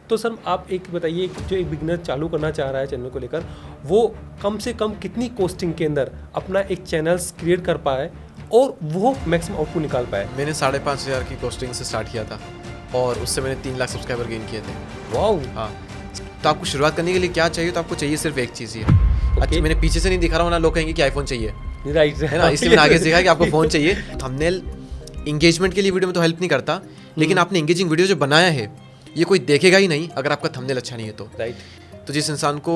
तो सर आप एक बताइए, जो एक बिगनर चालू करना चाह रहा है चैनल को लेकर, वो कम से कम कितनी कॉस्टिंग के अंदर अपना एक चैनल क्रिएट कर पाए और वो मैक्सिमम आउटपुट निकाल पाए? मैंने 5,500 की कॉस्टिंग से स्टार्ट किया था और उससे मैंने 3 लाख सब्सक्राइबर गेन किए थे। वाओ। हाँ, तो आपको शुरुआत करने के लिए क्या चाहिए? तो आपको चाहिए सिर्फ एक चीज़ ही है। अच्छा, मैंने पीछे से नहीं दिखा रहा हूँ ना, लोग कहेंगे कि आईफोन चाहिए, राइट है ना, इसलिए मैंने आगे से दिखाया कि आपको फ़ोन चाहिए। थंबनेल इंगेजमेंट के लिए वीडियो में तो हेल्प नहीं करता, लेकिन आपने इंगेजिंग वीडियो जो बनाया है ये कोई देखेगा ही नहीं अगर आपका थंबनेल अच्छा नहीं है तो। राइट। तो जिस इंसान को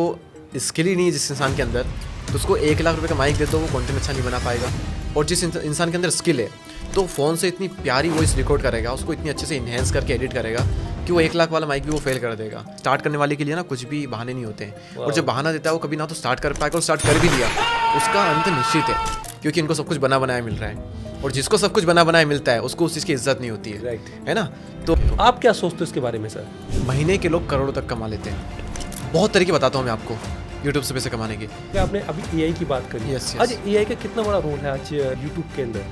स्किल ही नहीं है, जिस इंसान के अंदर, तो उसको 1 लाख रुपए का माइक दे दो, वो कंटेंट अच्छा नहीं बना पाएगा। और जिस इंसान के अंदर स्किल है तो फ़ोन से इतनी प्यारी वॉइस रिकॉर्ड करेगा, उसको इतनी अच्छे से इन्हेंस करके एडिट करेगा कि वो 1 लाख वाला माइक भी वो फेल कर देगा। स्टार्ट करने वाले के लिए ना कुछ भी बहाने नहीं होते हैं, और जब बहाना देता है वो कभी ना तो स्टार्ट कर पाएगा, और स्टार्ट कर भी लिया उसका अंत निश्चित है, क्योंकि इनको सब कुछ बना बनाया मिल रहा है। और जिसको सब कुछ बना बनाया मिलता है उसको उस चीज़ की इज्जत नहीं होती है, राइट, है ना। तो आप क्या सोचते हो इसके बारे में सर? महीने के लोग करोड़ों तक कमा लेते हैं। बहुत तरीके बताता हूँ मैं आपको यूट्यूब से पैसे कमाने के। क्या आपने अभी एआई की बात करी? Yes, yes. आज एआई का कितना बड़ा रोल है आज यूट्यूब के अंदर?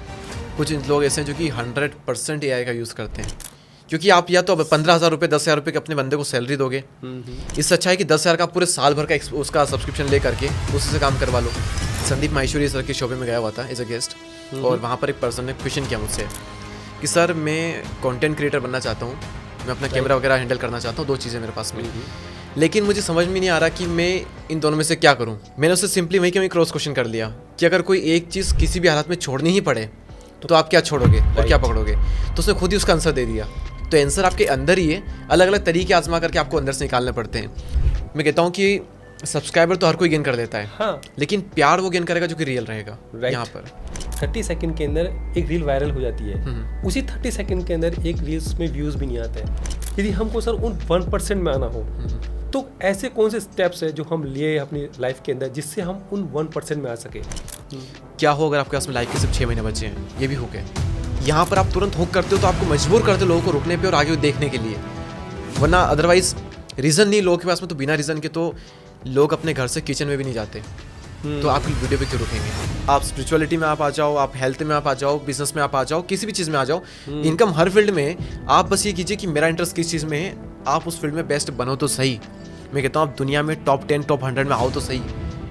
कुछ लोग ऐसे हैं जो कि 100% AI का यूज़ करते हैं, क्योंकि आप या तो 15,000 रुपये 10,000 रुपये के अपने बंदे को सैलरी दोगे, इससे अच्छा है कि 10,000 का पूरे साल भर का उसका सब्सक्रिप्शन ले करके उसी से काम करवा लो। संदीप माहेश्वरी सर के शो में गया हुआ था एज अ गेस्ट, और वहाँ पर एक पर्सन ने क्वेश्चन किया मुझसे कि सर मैं कंटेंट क्रिएटर बनना चाहता हूँ, मैं अपना कैमरा वगैरह हैंडल करना चाहता हूँ, 2 चीज़ें मेरे पास में, लेकिन मुझे समझ में नहीं आ रहा कि मैं इन दोनों में से क्या करूँ। मैंने उससे सिंपली वही कि मैं क्रॉस क्वेश्चन कर लिया कि अगर कोई एक चीज़ किसी भी हालत में छोड़नी ही पड़े तो आप क्या छोड़ोगे और क्या पकड़ोगे? तो उसने खुद ही उसका आंसर दे दिया। तो आंसर आपके अंदर ही है, अलग अलग तरीके आजमा करके आपको अंदर से निकालने पड़ते हैं। मैं कहता हूँ कि सब्सक्राइबर तो हर कोई गेन कर देता है, हाँ, लेकिन प्यार वो गेन करेगा जो कि रियल रहेगा। यहाँ पर 30 सेकंड के अंदर एक रील वायरल हो जाती है, उसी 30 सेकंड के अंदर एक रील्स में व्यूज़ भी नहीं आते हैं। यदि हमको सर उन 1% में आना हो तो ऐसे कौन से स्टेप्स है जो हम लिए अपनी लाइफ के अंदर जिससे हम उन 1% में आ सके? क्या हो अगर आपके पास में लाइफ के सिर्फ 6 महीने बचे हैं, ये भी हुक है। यहाँ पर आप तुरंत हुक करते हो तो आपको मजबूर करते हो लोगों को रुकने पे और आगे देखने के लिए, वरना अदरवाइज रीज़न नहीं लोगों के पास में, तो बिना रीज़न के तो लोग अपने घर से किचन में भी नहीं जाते, तो आप वीडियो पे क्यों रुकेंगे? आप स्पिरिचुअलिटी में आप आ जाओ, आप हेल्थ में आप आ जाओ, बिजनेस में आप आ जाओ, किसी भी चीज़ में आ जाओ, इनकम हर फील्ड में। आप बस ये कीजिए कि मेरा इंटरेस्ट किस चीज़ में है, आप उस फील्ड में बेस्ट बनो तो सही। मैं कहता हूँ आप दुनिया में टॉप 10 टॉप 100 में आओ तो सही।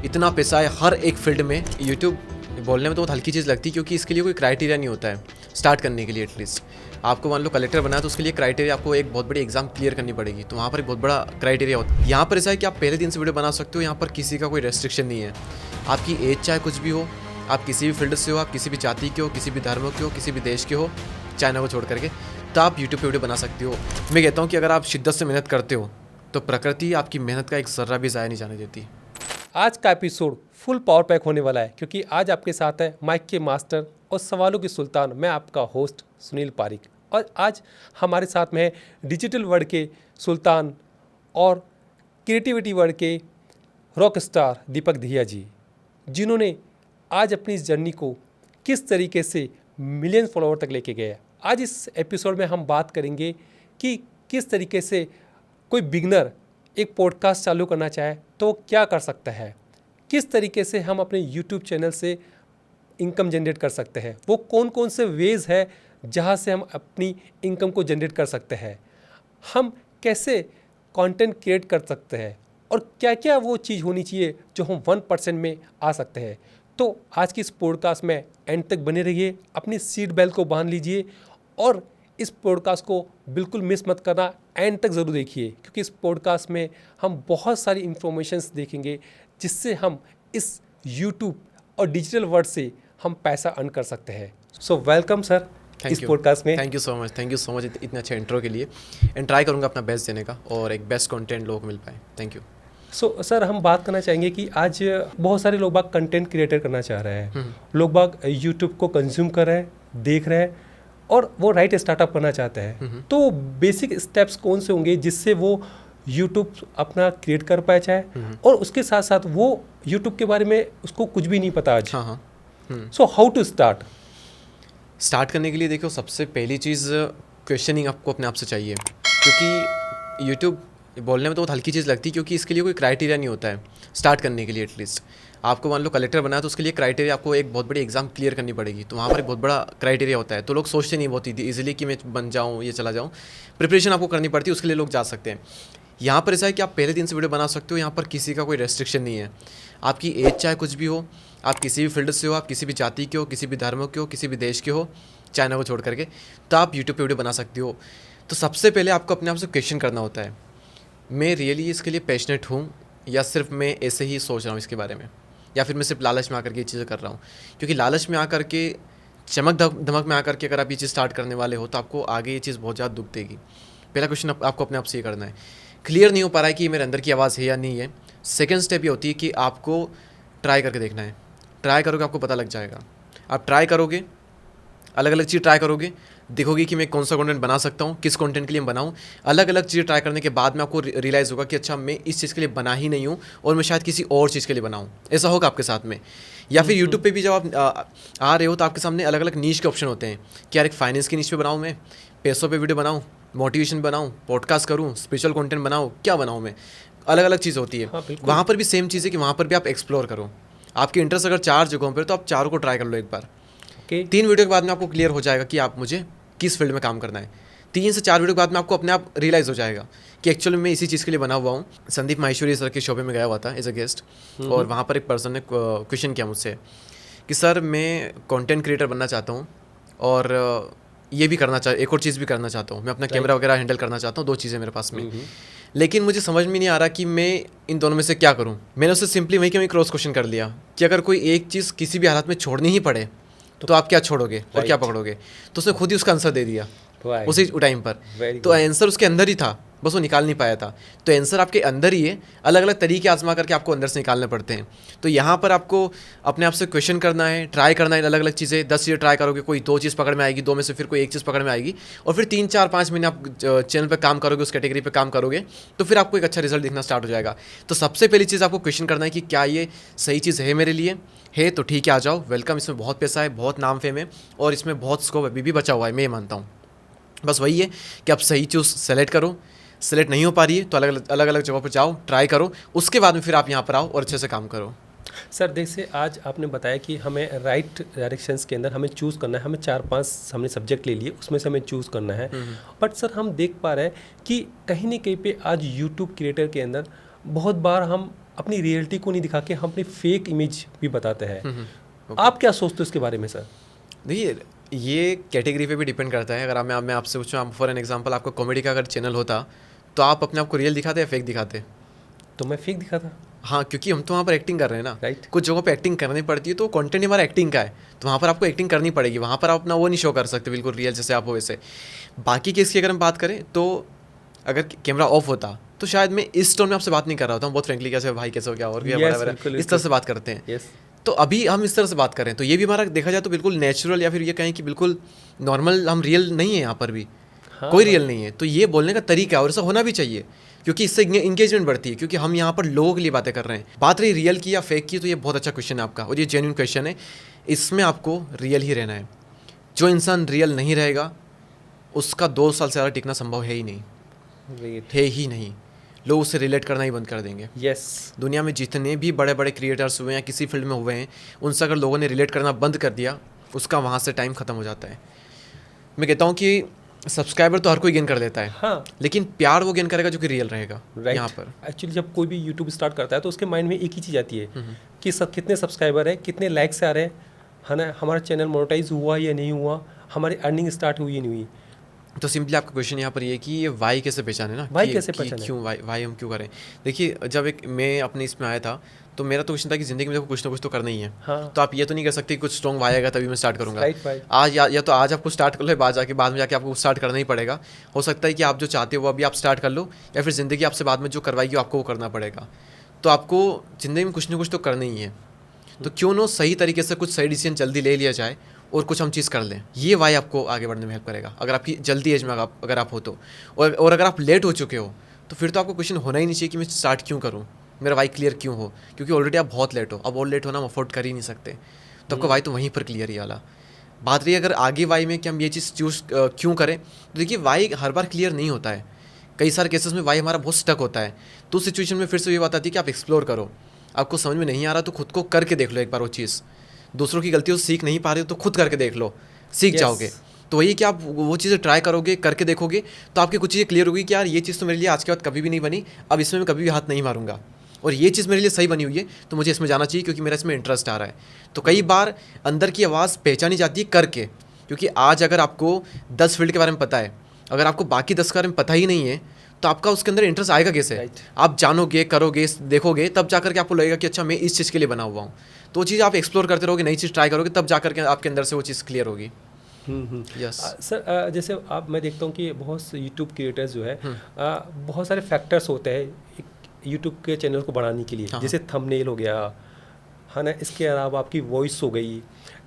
इतना पैसा है हर एक फील्ड में। यूट्यूब बोलने में तो बहुत हल्की चीज़ लगती है, क्योंकि इसके लिए कोई क्राइटेरिया नहीं होता है स्टार्ट करने के लिए। एटलीस्ट आपको मान लो कलेक्टर बना है तो उसके लिए क्राइटेरिया, आपको एक बहुत बड़ी एग्जाम क्लियर करनी पड़ेगी, तो वहाँ पर एक बहुत बड़ा क्राइटेरिया होता है। यहाँ पर ऐसा है कि आप पहले दिन से वीडियो बना सकते हो, यहाँ पर किसी का कोई रेस्ट्रिक्शन नहीं है। आपकी एज चाहे कुछ भी हो, आप किसी भी फील्ड से हो, आप किसी भी जाति के हो, किसी भी धर्म के हो, किसी भी देश के हो, चाइना को छोड़ करके, तो आप यूट्यूब पे वीडियो बना सकते हो। मैं कहता हूँ कि अगर आप शिद्दत से मेहनत करते हो तो प्रकृति आपकी मेहनत का एक ज़र्रा भी ज़ाया नहीं जाने देती। आज का एपिसोड फुल पावर पैक होने वाला है, क्योंकि आज आपके साथ है माइक के मास्टर और सवालों के सुल्तान, मैं आपका होस्ट सुनील पारिक। और आज हमारे साथ में है डिजिटल वर्ल्ड के सुल्तान और क्रिएटिविटी वर्ल्ड के रॉक स्टार दीपक दहिया जी, जिन्होंने आज अपनी इस जर्नी को किस तरीके से मिलियन फॉलोवर तक लेके गए। आज इस एपिसोड में हम बात करेंगे कि किस तरीके से कोई बिगनर एक पॉडकास्ट चालू करना चाहे तो क्या कर सकता है, किस तरीके से हम अपने यूट्यूब चैनल से इनकम जनरेट कर सकते हैं, वो कौन कौन से वेज है जहाँ से हम अपनी इनकम को जनरेट कर सकते हैं, हम कैसे कंटेंट क्रिएट कर सकते हैं, और क्या क्या वो चीज़ होनी चाहिए जो हम 1% में आ सकते हैं। तो आज की इस पॉडकास्ट में एंड तक बने रहिए, अपनी सीट बेल्ट को बांध लीजिए और इस पॉडकास्ट को बिल्कुल मिस मत करना, एंड तक ज़रूर देखिए, क्योंकि इस पॉडकास्ट में हम बहुत सारी इन्फॉर्मेशंस देखेंगे जिससे हम इस यूट्यूब और डिजिटल वर्ल्ड से हम पैसा अर्न कर सकते हैं। सो वेलकम सर इस पॉडकास्ट में। थैंक यू सो मच इतने अच्छे इंट्रो के लिए, एंड ट्राई करूँगा अपना बेस्ट देने का और एक बेस्ट कंटेंट लोगों को मिल पाए। Thank you. सो सर हम बात करना चाहेंगे कि आज बहुत सारे लोग बाग कंटेंट क्रिएटर करना चाह रहे हैं, लोग बाग यूट्यूब को कंज्यूम कर रहे हैं, देख रहे हैं और वो राइट स्टार्टअप करना चाहते हैं। तो बेसिक स्टेप्स कौन से होंगे जिससे वो यूट्यूब अपना क्रिएट कर पाए चाहे, और उसके साथ साथ वो यूट्यूब के बारे में उसको कुछ भी नहीं पता आज। सो हाउ टू स्टार्ट करने के लिए देखो, सबसे पहली चीज़ क्वेश्चनिंग आपको अपने आप से चाहिए, क्योंकि यूट्यूब बोलने में तो बहुत हल्की चीज़ लगती है, क्योंकि इसके लिए कोई क्राइटेरिया नहीं होता है स्टार्ट करने के लिए। एटलीस्ट आपको मान लो कलेक्टर बना है तो उसके लिए क्राइटेरिया, आपको एक बहुत बड़ी एग्जाम क्लियर करनी पड़ेगी, तो वहाँ पर एक बहुत बड़ा क्राइटेरिया होता है। तो लोग सोचते नहीं बहुत ईजिली कि मैं बन जाऊँ, ये चला जाऊँ, प्रिपरेशन आपको करनी पड़ती है, उसके लिए लोग जा सकते हैं। यहाँ पर ऐसा है कि आप पहले दिन से वीडियो बना सकते हो, यहाँ पर किसी का कोई रेस्ट्रिक्शन नहीं है। आपकी एज चाहे कुछ भी हो, आप किसी भी फील्ड से हो, आप किसी भी जाति के हो, किसी भी धर्म के हो, किसी भी देश के हो, चाइना को छोड़ करके, तो आप यूट्यूब पे वीडियो बना सकते हो। तो सबसे पहले आपको अपने आप से क्वेश्चन करना होता है, मैं रियली इसके लिए पैशनेट हूँ या सिर्फ मैं ऐसे ही सोच रहा हूँ इसके बारे में, या फिर मैं सिर्फ लालच में आकर के ये चीज़ें कर रहा हूँ। क्योंकि लालच में आकर के, चमक धमक में आकर के अगर आप ये चीज़ स्टार्ट करने वाले हो तो आपको आगे ये चीज़ बहुत ज़्यादा दुख देगी। पहला क्वेश्चन आपको अपने आप से ये करना है, क्लियर नहीं हो पा रहा है कि ये मेरे अंदर की आवाज़ है या नहीं है। सेकंड स्टेप ये होती है कि आपको ट्राई करके देखना है। ट्राई करोगे आपको पता लग जाएगा। आप ट्राई करोगे, अलग अलग चीज़ ट्राई करोगे, देखोगे कि मैं कौन सा कंटेंट बना सकता हूँ, किस कंटेंट के लिए बनाऊँ। अलग अलग चीज़ें ट्राई करने के बाद में आपको रियलाइज़ होगा कि अच्छा मैं इस चीज़ के लिए बना ही नहीं हूँ और मैं शायद किसी और चीज़ के लिए बनाऊँ। ऐसा होगा आपके साथ में। या फिर यूट्यूब पे भी जब आप आ रहे हो तो आपके सामने अलग अलग नीश के ऑप्शन होते हैं कि यार एक फाइनेंस की नीश पे बनाऊँ, मैं पैसों पे वीडियो बनाऊँ, मोटिवेशन बनाऊँ, पॉडकास्ट करूँ, स्पिरिचुअल कंटेंट बनाऊँ, क्या बनाऊँ मैं। अलग अलग चीज़ होती है। हाँ, वहाँ पर भी सेम चीज़ है कि वहाँ पर भी आप एक्सप्लोर करो। आपके इंटरेस्ट अगर 4 जगहों पर तो आप चारों को ट्राई कर लो एक बार। 3 वीडियो के बाद में आपको क्लियर हो जाएगा कि आप मुझे किस फील्ड में काम करना है। 3 से 4 वीडियो के बाद में आपको अपने आप रियलाइज़ हो जाएगा कि एक्चुअली मैं इसी चीज़ के लिए बना हुआ हूँ। संदीप माहेश्वरी सर के शो पे में गया हुआ था एज अ गेस्ट, और वहाँ पर एक पर्सन ने क्वेश्चन किया मुझसे कि सर मैं कंटेंट क्रिएटर बनना चाहता हूँ और ये भी करना एक और चीज़ भी करना चाहता हूँ, मैं अपना कैमरा वगैरह हैंडल करना चाहता हूँ, 2 चीज़ें मेरे पास में, लेकिन मुझे समझ में नहीं आ रहा कि मैं इन दोनों में से क्या करूँ। मैंने उससे सिंपली वही कि मैं क्रॉस क्वेश्चन कर लिया कि अगर कोई एक चीज़ किसी भी हालत में छोड़नी ही पड़े तो आप क्या छोड़ोगे और क्या पकड़ोगे। तो उसने खुद ही उसका आंसर दे दिया उसी टाइम पर। तो आंसर उसके अंदर ही था, बस वो निकाल नहीं पाया था। तो आंसर आपके अंदर ही है, अलग अलग तरीके आजमा करके आपको अंदर से निकालने पड़ते हैं। तो यहाँ पर आपको अपने आप से क्वेश्चन करना है, ट्राई करना है अलग अलग चीज़ें। 10 चीज़ें ट्राई करोगे, कोई 2 चीज़ पकड़ में आएगी, 2 में से फिर कोई एक चीज़ पकड़ में आएगी, और फिर 3, 4, 5 महीने आप चैनल पर काम करोगे, उस कैटेगरी पर काम करोगे, तो फिर आपको एक अच्छा रिजल्ट दिखना स्टार्ट हो जाएगा। तो सबसे पहली चीज़ आपको क्वेश्चन करना है कि क्या ये सही चीज़ है मेरे लिए। है तो ठीक है, आ जाओ, वेलकम। इसमें बहुत पैसा है, बहुत नाम फेम है और इसमें बहुत स्कोप अभी भी बचा हुआ है, मैं ये मानता हूँ। बस वही है कि आप सही चीज़ सेलेक्ट करो। सेलेक्ट नहीं हो पा रही है तो अलग अलग जगहों पर जाओ, ट्राई करो, उसके बाद में फिर आप यहाँ पर आओ और अच्छे से काम करो। सर जैसे आज आपने बताया कि हमें राइट डायरेक्शंस के अंदर हमें चूज़ करना है, हमें 4-5 हमने सब्जेक्ट ले लिए, उसमें से हमें चूज़ करना है। बट सर हम देख पा रहे हैं कि कहीं ना कहीं पे आज यूट्यूब क्रिएटर के अंदर बहुत बार हम अपनी रियलिटी को नहीं दिखा के हम अपनी फेक इमेज भी बताते हैं। आप क्या सोचते हो इसके बारे में सर? देखिए, ये कैटेगरी पे भी डिपेंड करता है। अगर मैं आपसे पूछूँ, फॉर एन एग्जांपल, आपका कॉमेडी का अगर चैनल होता तो आप अपने आप को रियल दिखाते या फेक दिखाते? तो मैं फेक दिखाता। हाँ, क्योंकि हम तो वहाँ पर एक्टिंग कर रहे हैं ना। राइट। कुछ जगहों पे एक्टिंग करनी पड़ती है, तो कंटेंट हमारा एक्टिंग का है, तो वहाँ पर आपको एक्टिंग करनी पड़ेगी। वहाँ पर आप अपना वो नहीं शो कर सकते बिल्कुल रियल जैसे आप हो वैसे। बाकी केस की अगर हम बात करें तो अगर कैमरा ऑफ होता तो शायद मैं इस टोन में आपसे बात नहीं कर रहा था, बहुत फ्रेंकली, कैसे भाई कैसे हो गया और इस तरह से बात करते हैं। तो अभी हम इस तरह से बात करें तो ये भी हमारा देखा जाए तो बिल्कुल नेचुरल, या फिर ये कहें कि बिल्कुल नॉर्मल, हम रियल नहीं है यहाँ पर भी। हाँ, कोई रियल नहीं है। तो ये बोलने का तरीका है और ऐसा होना भी चाहिए, क्योंकि इससे इंगेजमेंट बढ़ती है, क्योंकि हम यहाँ पर लोगों के लिए बातें कर रहे हैं। बात रही रियल की या फेक की, तो ये बहुत अच्छा क्वेश्चन है आपका और ये जेन्युइन क्वेश्चन है। इसमें आपको रियल ही रहना है। जो इंसान रियल नहीं रहेगा उसका 2 साल से ज़्यादा टिकना संभव है ही नहीं, है ही नहीं। लोग उससे रिलेट करना ही बंद कर देंगे। यस। दुनिया में जितने भी बड़े बड़े क्रिएटर्स हुए हैं, किसी फील्ड में हुए हैं, उनसे अगर लोगों ने रिलेट करना बंद कर दिया, उसका वहाँ से टाइम ख़त्म हो जाता है। मैं कहता हूँ कि सब्सक्राइबर तो हर कोई गेन कर लेता है, हाँ, लेकिन प्यार वो गेन करेगा जो कि रियल रहेगा। यहाँ पर एक्चुअली जब कोई भी यूट्यूब स्टार्ट करता है तो उसके माइंड में एक ही चीज़ आती है कि सब कितने सब्सक्राइबर है, कितने लाइक्स आ रहे हैं, है ना, हमारा चैनल मोनेटाइज हुआ या नहीं हुआ, हमारी अर्निंग स्टार्ट हुई या नहीं हुई। तो सिंपली आपका क्वेश्चन यहाँ पर ये कि ये वाई कैसे पहचाने ना, वाई कैसे पहचाने, क्यों वाई हम क्यों करें। देखिए, जब मैं अपने इसमें आया था तो मेरा तो क्वेश्चन था कि ज़िंदगी में देखो कुछ ना कुछ तो करना ही है। हाँ। तो आप ये तो नहीं कर सकते कुछ स्ट्रॉन्ग वाई आएगा तभी मैं स्टार्ट करूँगा। राइट। आज या तो आज आपको स्टार्ट कर लो, बाद में जाके आपको स्टार्ट करना ही पड़ेगा। हो सकता है कि आप जो चाहते हो वो अभी आप स्टार्ट कर लो, या फिर ज़िंदगी आपसे बाद में जो करवाएगी आपको वो करना पड़ेगा। तो आपको ज़िंदगी में कुछ ना कुछ तो करना ही है। तो क्यों ना सही तरीके से कुछ सही डिसीजन जल्दी ले लिया जाए और कुछ हम चीज़ कर लें। ये वाई आपको आगे बढ़ने में हेल्प करेगा, अगर आपकी जल्दी एज में अगर आप हो तो। और अगर आप लेट हो चुके हो तो फिर तो आपको क्वेश्चन होना ही नहीं चाहिए कि मैं स्टार्ट क्यों करूँ, मेरा वाई क्लियर क्यों हो, क्योंकि ऑलरेडी आप बहुत लेट हो। अब और लेट होना हम अफोर्ड कर ही नहीं सकते, तो आपका वाई तो वहीं पर क्लियर ही वाला। बात रही अगर आगे वाई में कि हम ये चीज़ चूज़ क्यों करें, तो देखिए वाई हर बार क्लियर नहीं होता है। कई सारे केसेस में वाई हमारा बहुत स्टक होता है। तो सिचुएशन में फिर से ये बात आती है कि आप एक्सप्लोर करो। आपको समझ में नहीं आ रहा तो खुद को करके देख लो एक बार वो चीज़। दूसरों की गलतियों से सीख नहीं पा रहे हो तो खुद करके देख लो, सीख जाओगे। तो वही कि आप वो चीज़ें ट्राई करोगे, करके देखोगे, तो आपकी कुछ चीज़ें क्लियर होगी कि यार ये चीज़ तो मेरे लिए आज के बाद कभी भी नहीं बनी, अब इसमें मैं कभी भी हाथ नहीं मारूंगा, और ये चीज़ मेरे लिए सही बनी हुई है तो मुझे इसमें जाना चाहिए क्योंकि मेरा इसमें इंटरेस्ट आ रहा है। तो कई बार अंदर की आवाज़ पहचानी जाती है करके, क्योंकि आज अगर आपको 10 फील्ड के बारे में पता है, अगर आपको बाकी 10 के बारे में पता ही नहीं है, तो आपका उसके अंदर इंटरेस्ट आएगा कैसे? Right. आप जानोगे, करोगे, देखोगे, तब जा करके आपको लगेगा कि अच्छा मैं इस चीज़ के लिए बना हुआ हूँ। तो वो चीज़ आप एक्सप्लोर करते रहोगे, नई चीज़ ट्राई करोगे, तब जा करके आपके अंदर से वो चीज़ क्लियर होगी। यस सर जैसे आप मैं देखता हूँ कि बहुत से यूट्यूब क्रिएटर्स जो है बहुत सारे फैक्टर्स होते हैं यूट्यूब के चैनल को बढ़ाने के लिए, हाँ। जैसे थंबनेल हो गया है ना, इसके अलावा आपकी वॉइस हो गई,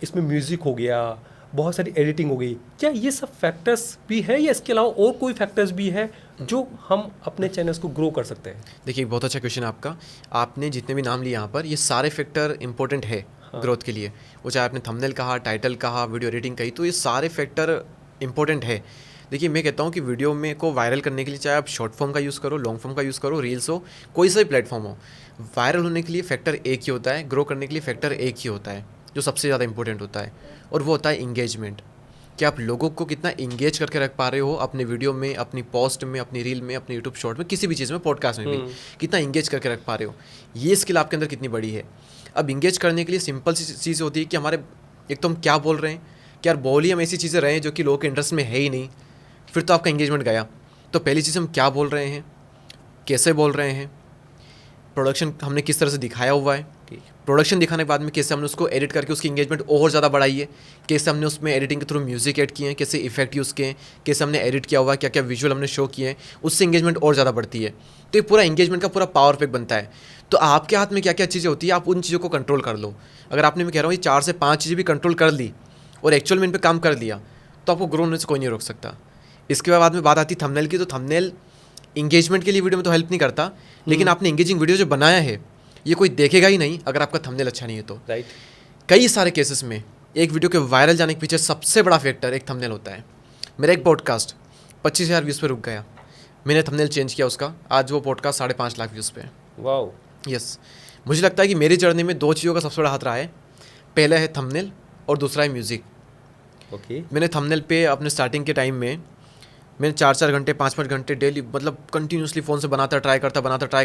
इसमें म्यूज़िक हो गया, बहुत सारी एडिटिंग हो गई। क्या ये सब फैक्टर्स भी है या इसके अलावा और कोई फैक्टर्स भी है जो हम अपने चैनल्स को ग्रो कर सकते हैं? देखिए, बहुत अच्छा क्वेश्चन है आपका। आपने जितने भी नाम लिए यहाँ पर, ये सारे फैक्टर इंपॉर्टेंट है ग्रोथ के लिए। वो चाहे आपने थंबनेल कहा, टाइटल कहा, वीडियो एडिटिंग कही, तो ये सारे फैक्टर इंपॉर्टेंट है। देखिए, मैं कहता हूँ कि वीडियो में को वायरल करने के लिए चाहे आप शॉर्ट फॉर्म का यूज़ करो, लॉन्ग फॉर्म का यूज़ करो, रील्स हो, कोई सा भी प्लेटफॉर्म हो, वायरल होने के लिए फैक्टर एक ही होता है, ग्रो करने के लिए फैक्टर एक ही होता है, जो सबसे ज़्यादा इंपॉर्टेंट होता है, और वो होता है इंगेजमेंट। कि आप लोगों को कितना इंगेज करके रख पा रहे हो अपने वीडियो में, अपनी पोस्ट में, अपनी रील में, अपने यूट्यूब शॉर्ट में, किसी भी चीज़ में, पॉडकास्ट में भी कितना इंगेज करके रख पा रहे हो, ये स्किल आपके अंदर कितनी बड़ी है। अब इंगेज करने के लिए सिंपल सी चीज़ होती है कि हमारे एक तो हम क्या बोल रहे हैं, कि यार बोल ही हम ऐसी चीज़ें रहे हैं जो कि लोगों के इंटरेस्ट में है ही नहीं, फिर तो आपका इंगेजमेंट गया। तो पहली चीज़ हम क्या बोल रहे हैं, कैसे बोल रहे हैं, प्रोडक्शन हमने किस तरह से दिखाया हुआ है, प्रोडक्शन दिखाने के बाद में कैसे हमने उसको एडिट करके उसकी इंगेजमेंट और ज़्यादा बढ़ाई है, कैसे हमने उसमें एडिटिंग के थ्रू म्यूजिक ऐड किए हैं, कैसे इफेक्ट यूज़ किए हैं, कैसे हमने एडिट किया हुआ है, क्या क्या विजुअल हमने शो किए हैं, उससे इंगेजमेंट और ज़्यादा बढ़ती है। तो ये पूरा इंगेजमेंट का पूरा पावर पैक बनता है। तो आपके हाथ में क्या क्या चीज़ें होती है, आप उन चीज़ों को कंट्रोल कर लो। अगर आपने, मैं कह रहा हूँ, ये 4 से 5 चीज़ें भी कंट्रोल कर ली और एक्चुअल में इन पर काम कर लिया, तो आपको ग्रो होने से कोई नहीं रोक सकता। इसके बाद में बात आती है थंबनेल की। तो थंबनेल इंगेजमेंट के लिए वीडियो में तो हेल्प नहीं करता, लेकिन आपने इंगेजिंग वीडियो जो बनाया है, ये कोई देखेगा ही नहीं अगर आपका थंबनेल अच्छा नहीं है तो। राइट। कई सारे केसेस में एक वीडियो के वायरल जाने के पीछे सबसे बड़ा फैक्टर एक थंबनेल होता है। मेरा एक पॉडकास्ट 25,000 व्यूज़ पे रुक गया, मैंने थंबनेल चेंज किया उसका, आज वो पॉडकास्ट 5.5 लाख व्यूज़ पे है। वाओ। यस, मुझे लगता है कि मेरी जर्नी में 2 चीज़ों का सबसे बड़ा हाथ रहा है। पहला है थंबनेल और दूसरा है म्यूज़िक। ओके। मैंने थंबनेल पे अपने स्टार्टिंग के टाइम में मैंने 4-4 घंटे, 5-5 घंटे डेली, मतलब कंटिन्यूसली फ़ोन से बनाता ट्राई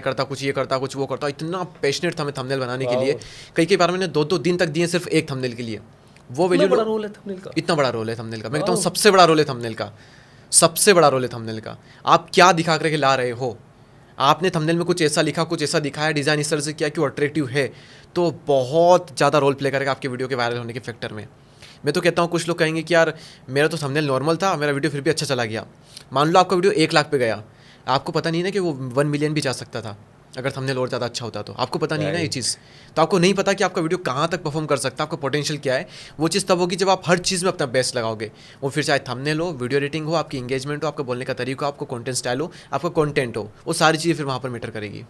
करता, कुछ ये करता, कुछ वो करता। इतना पैशनेट था मैं थंबनेल बनाने के लिए। कई बार मैंने 2-2 दिन तक दिए सिर्फ एक थंबनेल के लिए। वो इतना बड़ा रोल है थंबनेल का? इतना बड़ा रोल है थंबनेल का। मैं कहता हूँ सबसे बड़ा रोल है थंबनेल का, सबसे बड़ा रोल है थंबनेल का। आप क्या दिखा करके ला रहे हो, आपने थंबनेल में कुछ ऐसा लिखा, कुछ ऐसा दिखाया, डिज़ाइन इस तरह से किया कि वो अट्रैक्टिव है, तो बहुत ज़्यादा रोल प्ले करेगा आपके वीडियो के वायरल होने के फैक्टर में। मैं तो कहता हूँ, कुछ लोग कहेंगे कि यार मेरा तो थंबनेल नॉर्मल था, मेरा वीडियो फिर भी अच्छा चला गया। मान लो आपका वीडियो 1 लाख पे गया, आपको पता नहीं ना कि वो 1 मिलियन भी जा सकता था अगर थंबनेल और ज़्यादा अच्छा होता तो। आपको पता नहीं है ना ये चीज़, तो आपको नहीं पता कि आपका वीडियो कहाँ तक परफॉर्म कर सकता है, आपका पोटेंशियल क्या है। वो चीज़ तब होगी जब आप हर चीज़ में अपना बेस्ट लगाओगे। वो फिर चाहे थंबनेल हो, वीडियो एडिटिंग हो, आपकी इंगेजमेंट हो, आपका बोलने का तरीका हो, आपको कंटेंट स्टाइल हो, आपका कंटेंट हो, वो सारी चीज़ें फिर वहाँ पर मैटर करेगी।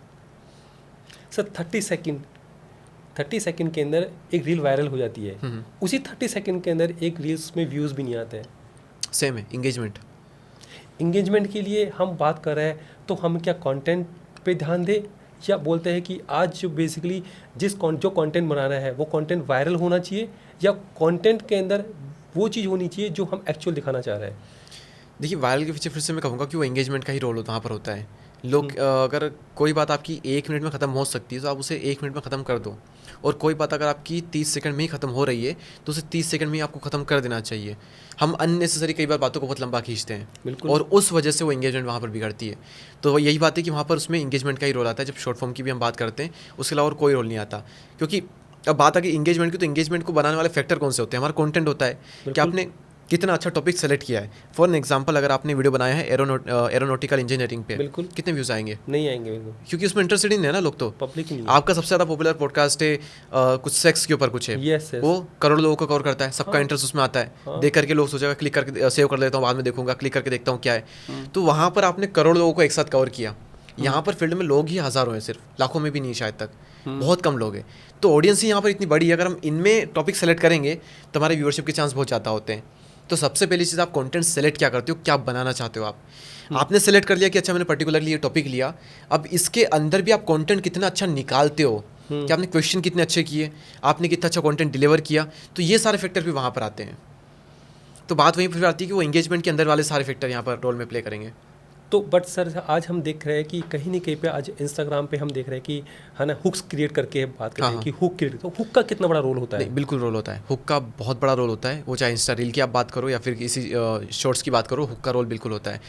सर 30 सेकंड के अंदर एक रील वायरल हो जाती है, उसी 30 सेकंड के अंदर एक रील्स में व्यूज़ भी नहीं आते हैं। सेम है इंगेजमेंट। इंगेजमेंट के लिए हम बात कर रहे हैं, तो हम क्या कंटेंट पे ध्यान दें, या बोलते हैं कि आज जो बेसिकली जो कंटेंट बनाना है वो कंटेंट वायरल होना चाहिए, या कंटेंट के अंदर वो चीज़ होनी चाहिए जो हम एक्चुअल दिखाना चाह रहे हैं? देखिए, वायरल के पीछे फिर से मैं कहूँगा कि वो एंगेजमेंट का ही रोल वहाँ पर होता है। लोग अगर कोई बात आपकी 1 मिनट में ख़त्म हो सकती है तो आप उसे 1 मिनट में ख़त्म कर दो, और कोई बात अगर आपकी 30 सेकंड में ही ख़त्म हो रही है तो उसे 30 सेकंड में ही आपको ख़त्म कर देना चाहिए। हम अननेसेसरी कई बार बातों को बहुत लंबा खींचते हैं, बिल्कुल, और उस वजह से वो एंगेजमेंट वहाँ पर बिगड़ती है। तो यही बात है कि वहाँ पर उसमें एंगेजमेंट का ही रोल आता है। जब शॉर्ट फॉर्म की भी हम बात करते हैं, उसके अलावा और कोई रोल नहीं आता। क्योंकि अब बात आ गई एंगेजमेंट की, तो एंगेजमेंट को बनाने वाले फैक्टर कौन से होते हैं? हमारा कंटेंट होता है कि आपने कितना अच्छा टॉपिक सेलेक्ट किया है। फॉर एन एग्जांपल, अगर आपने वीडियो बनाया है एरोनॉटिकल इंजीनियरिंग पे, बिल्कुल, कितने व्यूज़ आएंगे? नहीं आएंगे बिल्कुल, क्योंकि उसमें इंटरेस्टेड ही नहीं है ना लोग, तो पब्लिक नहीं है। आपका सबसे ज़्यादा पॉपुलर पॉडकास्ट है कुछ सेक्स के ऊपर कुछ है, यस, वो करोड़ लोगों को कवर करता है, सबका इंटरेस्ट उसमें आता है। देख करके लोग सोचेगा क्लिक करके सेव कर लेता हूँ, बाद में देखूंगा, क्लिक करके देखता हूँ क्या है। तो वहाँ पर आपने करोड़ लोगों को एक साथ कवर किया। यहाँ पर फील्ड में लोग ही हज़ारों हैं, सिर्फ लाखों में भी नहीं शायद तक, बहुत कम लोग हैं। तो ऑडियंस ही यहाँ पर इतनी बड़ी है, अगर हम इनमें टॉपिक सेलेक्ट करेंगे तो हमारे व्यूअरशिप के चांस बहुत ज़्यादा होते हैं। तो सबसे पहली चीज़, आप कंटेंट सेलेक्ट क्या करते हो, क्या बनाना चाहते हो आप। आपने सेलेक्ट कर लिया कि अच्छा मैंने पर्टिकुलरली ये टॉपिक लिया, अब इसके अंदर भी आप कंटेंट कितना अच्छा निकालते हो, कि आपने क्वेश्चन कितने अच्छे किए, आपने कितना अच्छा कंटेंट डिलीवर किया, तो ये सारे फैक्टर भी वहाँ पर आते हैं। तो बात वहीं पर आती है कि वो एंगेजमेंट के अंदर वाले सारे फैक्टर यहाँ पर रोल में प्ले करेंगे। तो बट सर आज हम देख रहे हैं कि कहीं ना कहीं पे आज इंस्टाग्राम पे हम देख रहे हैं कि है ना हुक्स क्रिएट करके बात करते हैं कि हुक क्रिएट, तो हुक का कितना बड़ा रोल होता है? नहीं, बिल्कुल रोल होता है, हुक का बहुत बड़ा रोल होता है। वो चाहे इंस्टा रील की आप बात करो या फिर किसी शॉर्ट्स की बात करो, हुक का रोल बिल्कुल होता है।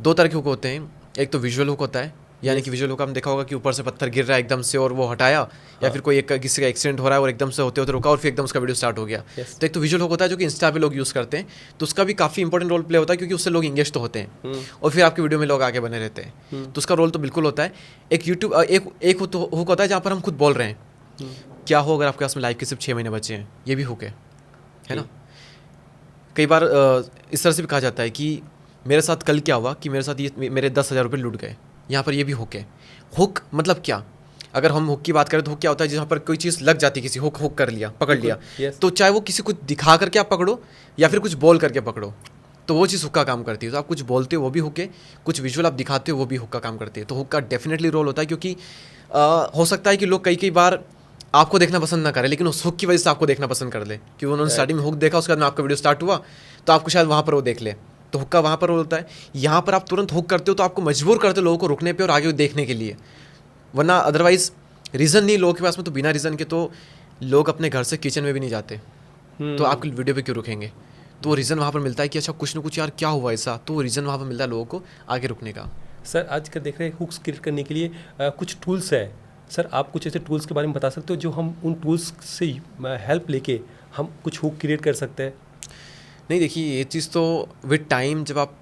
दो तरह के हुक होते हैं, एक तो विजुअल हुक होता है, यानी कि विजुअल हुक हम देखा होगा कि ऊपर से पत्थर गिर रहा है एकदम से और वो हटाया, या फिर कोई किसी का एक्सीडेंट हो रहा है और एकदम से होते होते रुका और फिर एकदम उसका वीडियो स्टार्ट हो गया। तो एक तो विजुअल हुक होता है जो कि इंस्टा पे लोग यूज़ करते हैं, तो उसका भी काफ़ी इंपॉर्टेंट रोल प्ले होता है, क्योंकि उससे लोग इंगेज तो होते हैं और फिर आपकी वीडियो में लोग आगे बने रहते हैं, तो उसका रोल तो बिल्कुल होता है। एक यूट्यूब एक हुक होता है जहाँ पर हम खुद बोल रहे हैं क्या हो अगर आपके पास में लाइव के सिर्फ 6 महीने बचे हैं, ये भी हुक है ना। कई बार इस तरह से भी कहा जाता है कि मेरे साथ कल क्या हुआ कि मेरे साथ ये मेरे 10,000 रुपये लूट गए, यहाँ पर ये भी हुक है। हुक मतलब क्या, अगर हम हुक की बात करें तो हुक क्या होता है, जहाँ पर कोई चीज़ लग जाती है, किसी हुक कर लिया, पकड़ लिया, तो चाहे वो किसी को दिखा करके आप पकड़ो या फिर कुछ बोल करके पकड़ो, तो वो चीज़ हुक का काम करती है। तो आप कुछ बोलते हो वो भी हुक है, कुछ विजुअल आप दिखाते हो वो भी हुक का काम करती है। तो हुक का डेफिनेटली रोल होता है, क्योंकि हो सकता है कि लोग कई बार आपको देखना पसंद ना करें, लेकिन उस हुक की वजह से आपको देखना पसंद कर ले, क्योंकि उन्होंने स्टार्टिंग में हुक देखा, उसके बाद में आपका वीडियो स्टार्ट हुआ तो आपको शायद वहाँ पर वो देख ले, तो हुक का वहाँ पर होता है। यहाँ पर आप तुरंत हुक करते हो तो आपको मजबूर करते हो लोगों को रुकने पे और आगे देखने के लिए, वरना अदरवाइज रीज़न नहीं लोगों के पास में, तो बिना रीज़न के तो लोग अपने घर से किचन में भी नहीं जाते, तो आपकी वीडियो पे क्यों रुकेंगे। तो वो रीज़न वहाँ पर मिलता है कि अच्छा कुछ ना कुछ यार क्या हुआ ऐसा, तो वो रीज़न वहाँ पर मिलता है लोगों को आगे रुकने का। सर आज का देख रहे हैं हुक्स क्रिएट करने के लिए कुछ टूल्स है, सर आप कुछ ऐसे टूल्स के बारे में बता सकते हो जो हम उन टूल्स से हेल्प लेके हम कुछ हुक क्रिएट कर सकते हैं? नहीं, देखिए ये चीज़ तो विद टाइम जब आप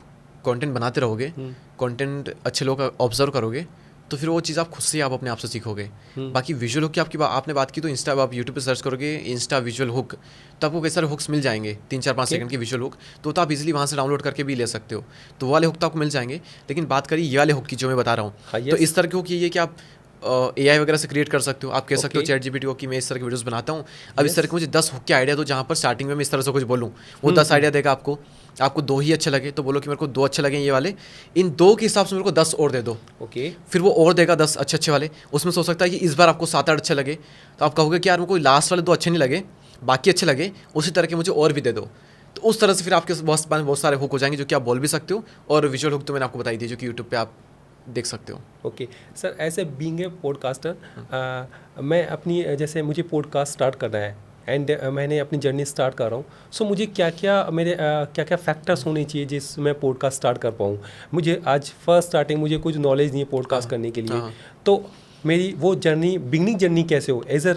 कंटेंट बनाते रहोगे, कंटेंट अच्छे लोग ऑब्जर्व करोगे, तो फिर वो चीज़ आप खुद से आप अपने आप से सीखोगे। बाकी विजुअल हुक की आपने बात की, तो इंस्टा आप यूट्यूब पे सर्च करोगे इंस्टा विजुअल हुक, तो आपको कई सारे हुक्स मिल जाएंगे, 3-4-5 सेकंड के विजुअल हुक, तो आप इजीली वहाँ से डाउनलोड करके भी ले सकते हो, तो वो वाले हुक तो आपको मिल जाएंगे। लेकिन बात करिए ये वाले हुक की जो मैं बता रहा हूँ, तो इस तरह के हुक ये है कि आप AI वगैरह से क्रिएट कर सकते हो। आप कह सकते हो चैट जीपीटी को कि मैं इस तरह की वीडियोस बनाता हूँ, अब इस तरह के मुझे 10 हुक के आइडिया दो, जहाँ पर स्टार्टिंग में मैं इस तरह से कुछ बोलूँ, वो 10 आइडिया देगा आपको 2 ही अच्छे लगे तो बोलो कि मेरे को 2 अच्छे लगे ये वाले, इन 2 के हिसाब से मेरे को 10 और दे दो। फिर वो और देगा 10 अच्छे वाले, उसमें सोच सकता है कि इस बार आपको 7-8 अच्छे लगे, तो आप कहोगे कि यार मेरे को लास्ट वाले 2 अच्छे नहीं लगे, बाकी अच्छे लगे, उसी तरह के मुझे और भी दे दो। तो उस तरह से फिर आपके बहुत सारे हुक हो जाएंगे जो कि आप बोल भी सकते हो, और विजुअल हुक तो मैंने आपको बताई थी जो कि यूट्यूब पे आप देख सकते हो। ओके सर, ऐसे बीइंग ए पॉडकास्टर मैं अपनी जैसे मुझे पॉडकास्ट स्टार्ट करना है एंड मैंने अपनी जर्नी स्टार्ट कर रहा हूँ, सो मुझे क्या क्या फैक्टर्स होने चाहिए जिसमें पॉडकास्ट स्टार्ट कर पाऊँ? मुझे आज फर्स्ट स्टार्टिंग मुझे कुछ नॉलेज नहीं है पॉडकास्ट करने के लिए, तो मेरी वो जर्नी बिगनिंग जर्नी कैसे हो एज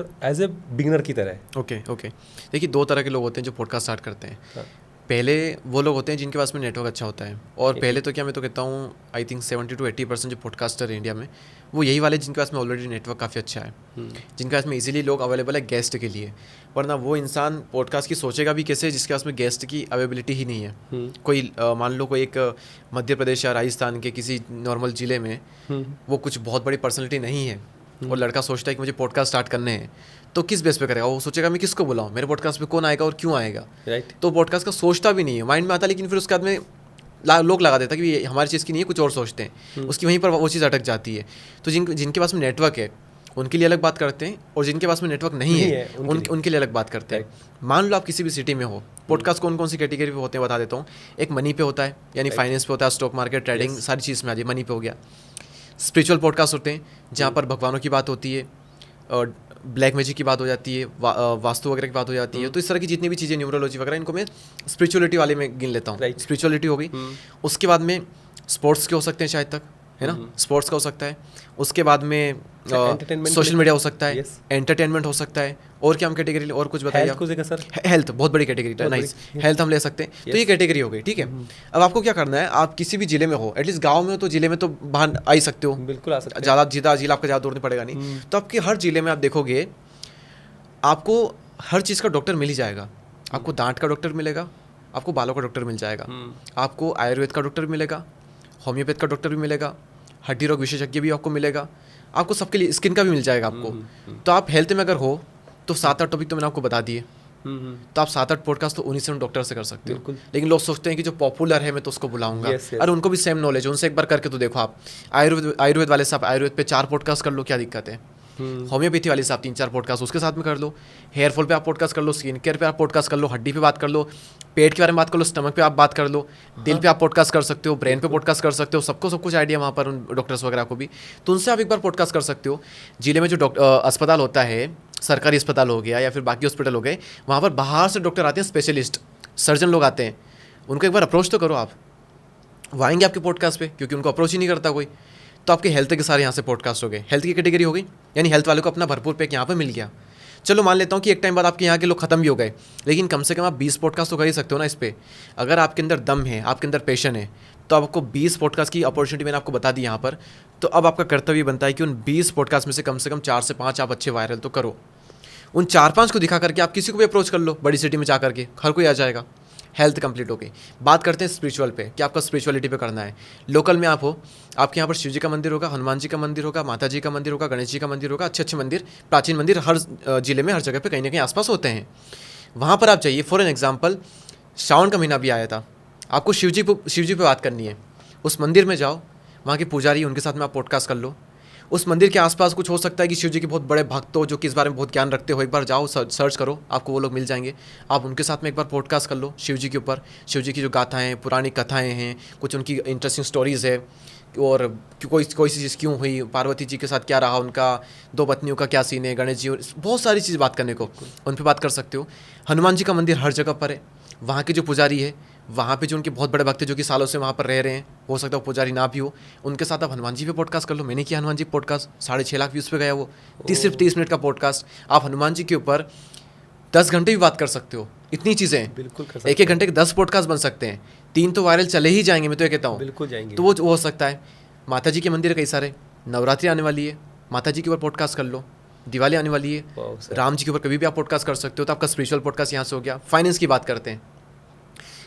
ए बिगनर की तरह? ओके देखिए 2 तरह के लोग होते हैं जो पॉडकास्ट स्टार्ट करते हैं। पहले वो लोग होते हैं जिनके पास में नेटवर्क अच्छा होता है, और पहले तो क्या मैं तो कहता हूँ आई थिंक 70-80% जो पॉडकास्टर है इंडिया में वो यही वाले जिनके पास में ऑलरेडी नेटवर्क काफ़ी अच्छा है, जिनके पास में इजीली लोग अवेलेबल है गेस्ट के लिए। वरना वो इंसान पॉडकास्ट की सोचेगा भी कैसे जिसके पास में गेस्ट की अवेलेबिलिटी ही नहीं है। कोई मान लो कोई एक मध्य प्रदेश या राजस्थान के किसी नॉर्मल ज़िले में वो कुछ बहुत बड़ी पर्सनैलिटी नहीं है, और लड़का सोचता है कि मुझे पॉडकास्ट स्टार्ट करने हैं, तो किस बेस पे करेगा? वो सोचेगा मैं किसको बुलाऊं, मेरे पॉडकास्ट पे कौन आएगा और क्यों आएगा, राइट? तो पॉडकास्ट का सोचता भी नहीं है, माइंड में आता, लेकिन फिर उसके बाद में लोग लगा देता कि ये हमारी चीज़ की नहीं है, कुछ और सोचते हैं, उसकी वहीं पर वो चीज़ अटक जाती है। तो जिनके पास में नेटवर्क है उनके लिए अलग बात करते हैं, और जिनके पास में नेटवर्क नहीं है उनके लिए अलग बात करते हैं। मान लो आप किसी भी सिटी में हो, पॉडकास्ट कौन सी कैटेगरी पे होते हैं बता देता हूँ। एक मनी पे होता है, यानी फाइनेंस पे होता है, स्टॉक मार्केट, ट्रेडिंग, सारी चीज़ में आ जाए, मनी पे हो गया। स्पिरिचुअल पॉडकास्ट होते हैं जहाँ पर भगवानों की बात होती है, और ब्लैक मैजिक की बात हो जाती है, वास्तु वगैरह की बात हो जाती है। तो इस तरह की जितनी भी चीज़ें, न्यूमरोलॉजी वगैरह, इनको मैं स्पिरिचुअलिटी वाले में गिन लेता हूँ। स्पिरिचुअलिटी हो गई। उसके बाद में स्पोर्ट्स के हो सकते हैं शायद तक, है ना, स्पोर्ट्स का हो सकता है। उसके बाद में सोशल मीडिया हो सकता है, एंटरटेनमेंट हो सकता है, और क्या हम कैटेगरी, और कुछ बताइए सर? हेल्थ बहुत बड़ी कैटेगरी, नाइस, हेल्थ हम ले सकते हैं। तो ये कैटेगरी हो गई, ठीक है। अब आपको क्या करना है, आप किसी भी जिले में हो, एटलीस्ट गांव में हो तो जिले में तो बाहर आ ही सकते हो, बिल्कुल आ सकते हैं, ज़्यादा जिला आपका ज़्यादा दूर नहीं पड़ेगा नहीं। तो आपके हर जिले में आप देखोगे आपको हर चीज़ का डॉक्टर मिल ही जाएगा। आपको दांत का डॉक्टर मिलेगा, आपको बालों का डॉक्टर मिल जाएगा, आपको आयुर्वेद का डॉक्टर मिलेगा, होम्योपैथ का डॉक्टर भी मिलेगा, हड्डी रोग विशेषज्ञ भी आपको मिलेगा, आपको सबके लिए स्किन का भी मिल जाएगा आपको। तो आप हेल्थ में अगर हो तो 7-8 टॉपिक तो मैंने आपको बता दिए, तो आप 7-8 पॉडकास्ट तो उन्हीं से डॉक्टर से कर सकते हो। लेकिन लोग सोचते हैं कि जो पॉपुलर है मैं तो उसको बुलाऊंगा, अरे उनको भी सेम नॉलेज, उनसे एक बार करके तो देखो। आप आयुर्वेद वाले से आप आयुर्वेद पे 4 पॉडकास्ट कर लो, क्या दिक्कत है? होम्योपैथी वाले से आप 3-4 पॉडकास्ट उसके साथ में कर लो, हेयर फॉल पे आप पॉडकास्ट कर लो, स्किन केयर पे आप पॉडकास्ट कर लो, हड्डी पे बात कर लो, पेट के बारे में बात कर लो, स्टमक पे आप बात कर लो, दिल पे आप पॉडकास्ट कर सकते हो, ब्रेन पे पॉडकास्ट कर सकते हो, सबको सब कुछ आइडिया वहाँ पर उन डॉक्टर्स वगैरह को भी, तो उनसे आप एक बार पॉडकास्ट कर सकते हो। जिले में जो अस्पताल होता है, सरकारी अस्पताल हो गया या फिर बाकी हॉस्पिटल हो गए, वहाँ पर बाहर से डॉक्टर आते हैं, स्पेशलिस्ट सर्जन लोग आते हैं, उनको एक बार अप्रोच तो करो आप, वो आएंगे आपके पॉडकास्ट पे, क्योंकि उनको अप्रोच ही नहीं करता कोई। तो आपके हेल्थ के सारे यहाँ से पॉडकास्ट हो गए, हेल्थ की कैटेगरी हो गई, यानी हेल्थ वाले को अपना भरपूर पैक यहाँ पे मिल गया। चलो मान लेता हूँ कि एक टाइम बाद आपके यहाँ के लोग खत्म भी हो गए, लेकिन कम से कम आप 20 पॉडकास्ट तो कर ही सकते हो ना इस पर। अगर आपके अंदर दम है, आपके अंदर पैशन है, तो आपको 20 पॉडकास्ट की अपॉर्चुनिटी मैंने आपको बता दी यहाँ पर। तो अब आपका कर्तव्य बनता है कि उन 20 पॉडकास्ट में से कम 4 से 5 आप अच्छे वायरल तो करो। उन 4-5 को दिखा करके आप किसी को भी अप्रोच कर लो, बड़ी सिटी में जा करके हर कोई आ जाएगा। हेल्थ कंप्लीट हो गई। बात करते हैं स्पिरिचुअल पे, कि आपका स्पिरिचुअलिटी पे करना है। लोकल में आप हो, आपके यहाँ पर शिव जी का मंदिर होगा, हनुमान जी का मंदिर होगा, माता जी का मंदिर होगा, गणेश जी का मंदिर होगा, अच्छे अच्छे मंदिर, प्राचीन मंदिर हर जिले में हर जगह पे कहीं ना कहीं आसपास होते हैं। वहाँ पर आप जाइए। फॉर एन एग्जाम्पल, श्रावण का महीना भी आया था, आपको शिव जी पे बात करनी है, उस मंदिर में जाओ, वहाँ के पुजारी उनके साथ में आप पॉडकास्ट कर लो। उस मंदिर के आसपास कुछ हो सकता है कि शिव जी के बहुत बड़े भक्त हो जो कि इस बारे में बहुत ज्ञान रखते हो, एक बार जाओ सर्च करो, आपको वो लोग मिल जाएंगे। आप उनके साथ में एक बार पॉडकास्ट कर लो शिव जी के ऊपर, शिव जी की जो गाथाएँ, पुरानी कथाएँ हैं, कुछ उनकी इंटरेस्टिंग स्टोरीज़ है, और कोई सी चीज़ क्यों हुई, पार्वती जी के साथ क्या रहा, उनका 2 पत्नियों का क्या सीन है, गणेश जी, बहुत सारी चीज़ बात करने को, उन पर बात कर सकते हो। हनुमान जी का मंदिर हर जगह पर है, वहाँ के जो पुजारी है, वहाँ पे जो उनके बहुत बड़े भक्त हैं जो कि सालों से वहाँ पर रह रहे हैं, हो सकता है वो पुजारी ना भी हो, उनके साथ आप हनुमान जी पे पॉडकास्ट कर लो। मैंने किया हनुमान जी पॉडकास्ट, 6.5 लाख व्यूज़ पे गया वो, सिर्फ 30 मिनट का पॉडकास्ट। आप हनुमान जी के ऊपर 10 घंटे भी बात कर सकते हो, इतनी चीज़ें हैं। बिल्कुल कर 1-1 घंटे के 10 पॉडकास्ट बन सकते हैं, 3 तो वायरल चले ही जाएंगे, मैं तो ये कहता हूँ। बिल्कुल जाएंगे। तो वो हो सकता है। माता जी के मंदिर कई सारे, नवरात्रि आने वाली है, माता जी के ऊपर पॉडकास्ट कर लो, दिवाली आने वाली है, राम जी के ऊपर कभी भी आप पॉडकास्ट कर सकते हो। तो आपका स्पिरिचुअल पॉडकास्ट यहाँ से हो गया। फाइनेंस की बात करते हैं,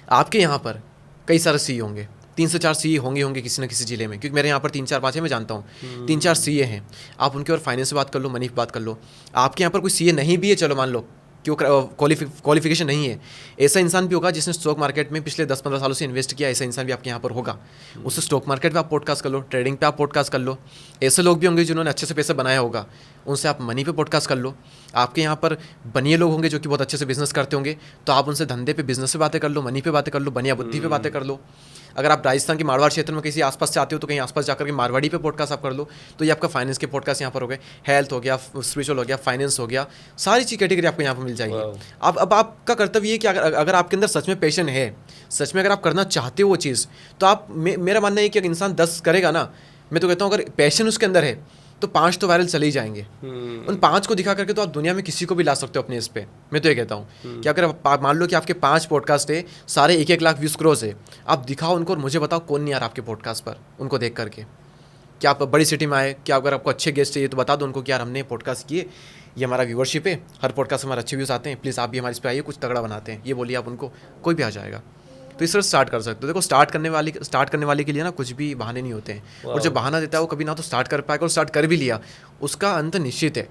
आपके यहाँ पर कई सारे सीए होंगे, 3 से 4 सीए होंगे किसी न किसी जिले में, क्योंकि मेरे यहाँ पर 3-4-5 है, मैं जानता हूँ 3-4 सीए हैं। आप उनके और फाइनेंस से बात कर लो, मनी पे बात कर लो। आपके यहाँ पर कोई सीए नहीं भी है, चलो मान लो क्यों क्वालिफिकेशन नहीं है, ऐसा इंसान भी होगा जिसने स्टॉक मार्केट में पिछले 10-15 सालों से इन्वेस्ट किया, ऐसा इंसान भी आपके यहाँ पर होगा। उससे स्टॉक मार्केट पे आप पॉडकास्ट कर लो, ट्रेडिंग पे आप पॉडकास्ट कर लो। ऐसे लोग भी होंगे जिन्होंने अच्छे से पैसा बनाया होगा, उनसे आप मनी पे पॉडकास्ट कर लो। आपके यहाँ पर बनिए लोग होंगे जो कि बहुत अच्छे से बिजनेस करते होंगे, तो आप उनसे धंधे पे, बिजनेस पे बातें कर लो, मनी पे बातें कर लो, बनिया बुद्धि पे बातें कर लो। अगर आप राजस्थान के मारवाड़ क्षेत्र में किसी आसपास से आते हो, तो कहीं आसपास जाकर के मारवाड़ी पे पॉडकास्ट आप कर लो। तो ये आपका फाइनेंस के पॉडकास्ट यहाँ पर हो गए, हेल्थ हो गया, स्पिरिचुअल हो गया, फाइनेंस हो गया, सारी चीज़ कैटेगरी आपको यहाँ पर मिल जाएगी। अब आपका कर्तव्य ये कि अगर आपके अंदर सच में पैशन है, सच में अगर आप करना चाहते हो वो चीज़, तो आप मेरा मानना है कि अगर इंसान 10 करेगा ना, मैं तो कहता हूँ अगर पैशन उसके अंदर है तो 5 तो वायरल चले ही जाएंगे। उन 5 को दिखा करके तो आप दुनिया में किसी को भी ला सकते हो अपने इस पे। मैं तो ये कहता हूँ कि अगर आप मान लो कि आपके 5 पॉडकास्ट है, सारे 1-1 लाख व्यूज़ क्रॉस है, आप दिखाओ उनको और मुझे बताओ कौन नहीं आ रहा आपके पॉडकास्ट पर, उनको देख करके। क्या आप बड़ी सिटी में आए, क्या अगर आपको अच्छे गेस्ट चाहिए तो बता दो उनको कि यार हमने पॉडकास्ट किए, ये हमारा व्यूअरशिप है, हर पॉडकास्ट हमारे अच्छे व्यूज़ आते हैं, प्लीज़ आप भी हमारे इस पर आइए, कुछ तगड़ा बनाते हैं, ये बोलिए आप उनको, कोई भी आ जाएगा। तो इस तरह स्टार्ट कर सकते हो। देखो स्टार्ट करने वाले के लिए ना कुछ भी बहाने नहीं होते हैं, और जो बहाना देता है वो कभी ना तो स्टार्ट कर पाएगा, और स्टार्ट कर भी लिया उसका अंत निश्चित है।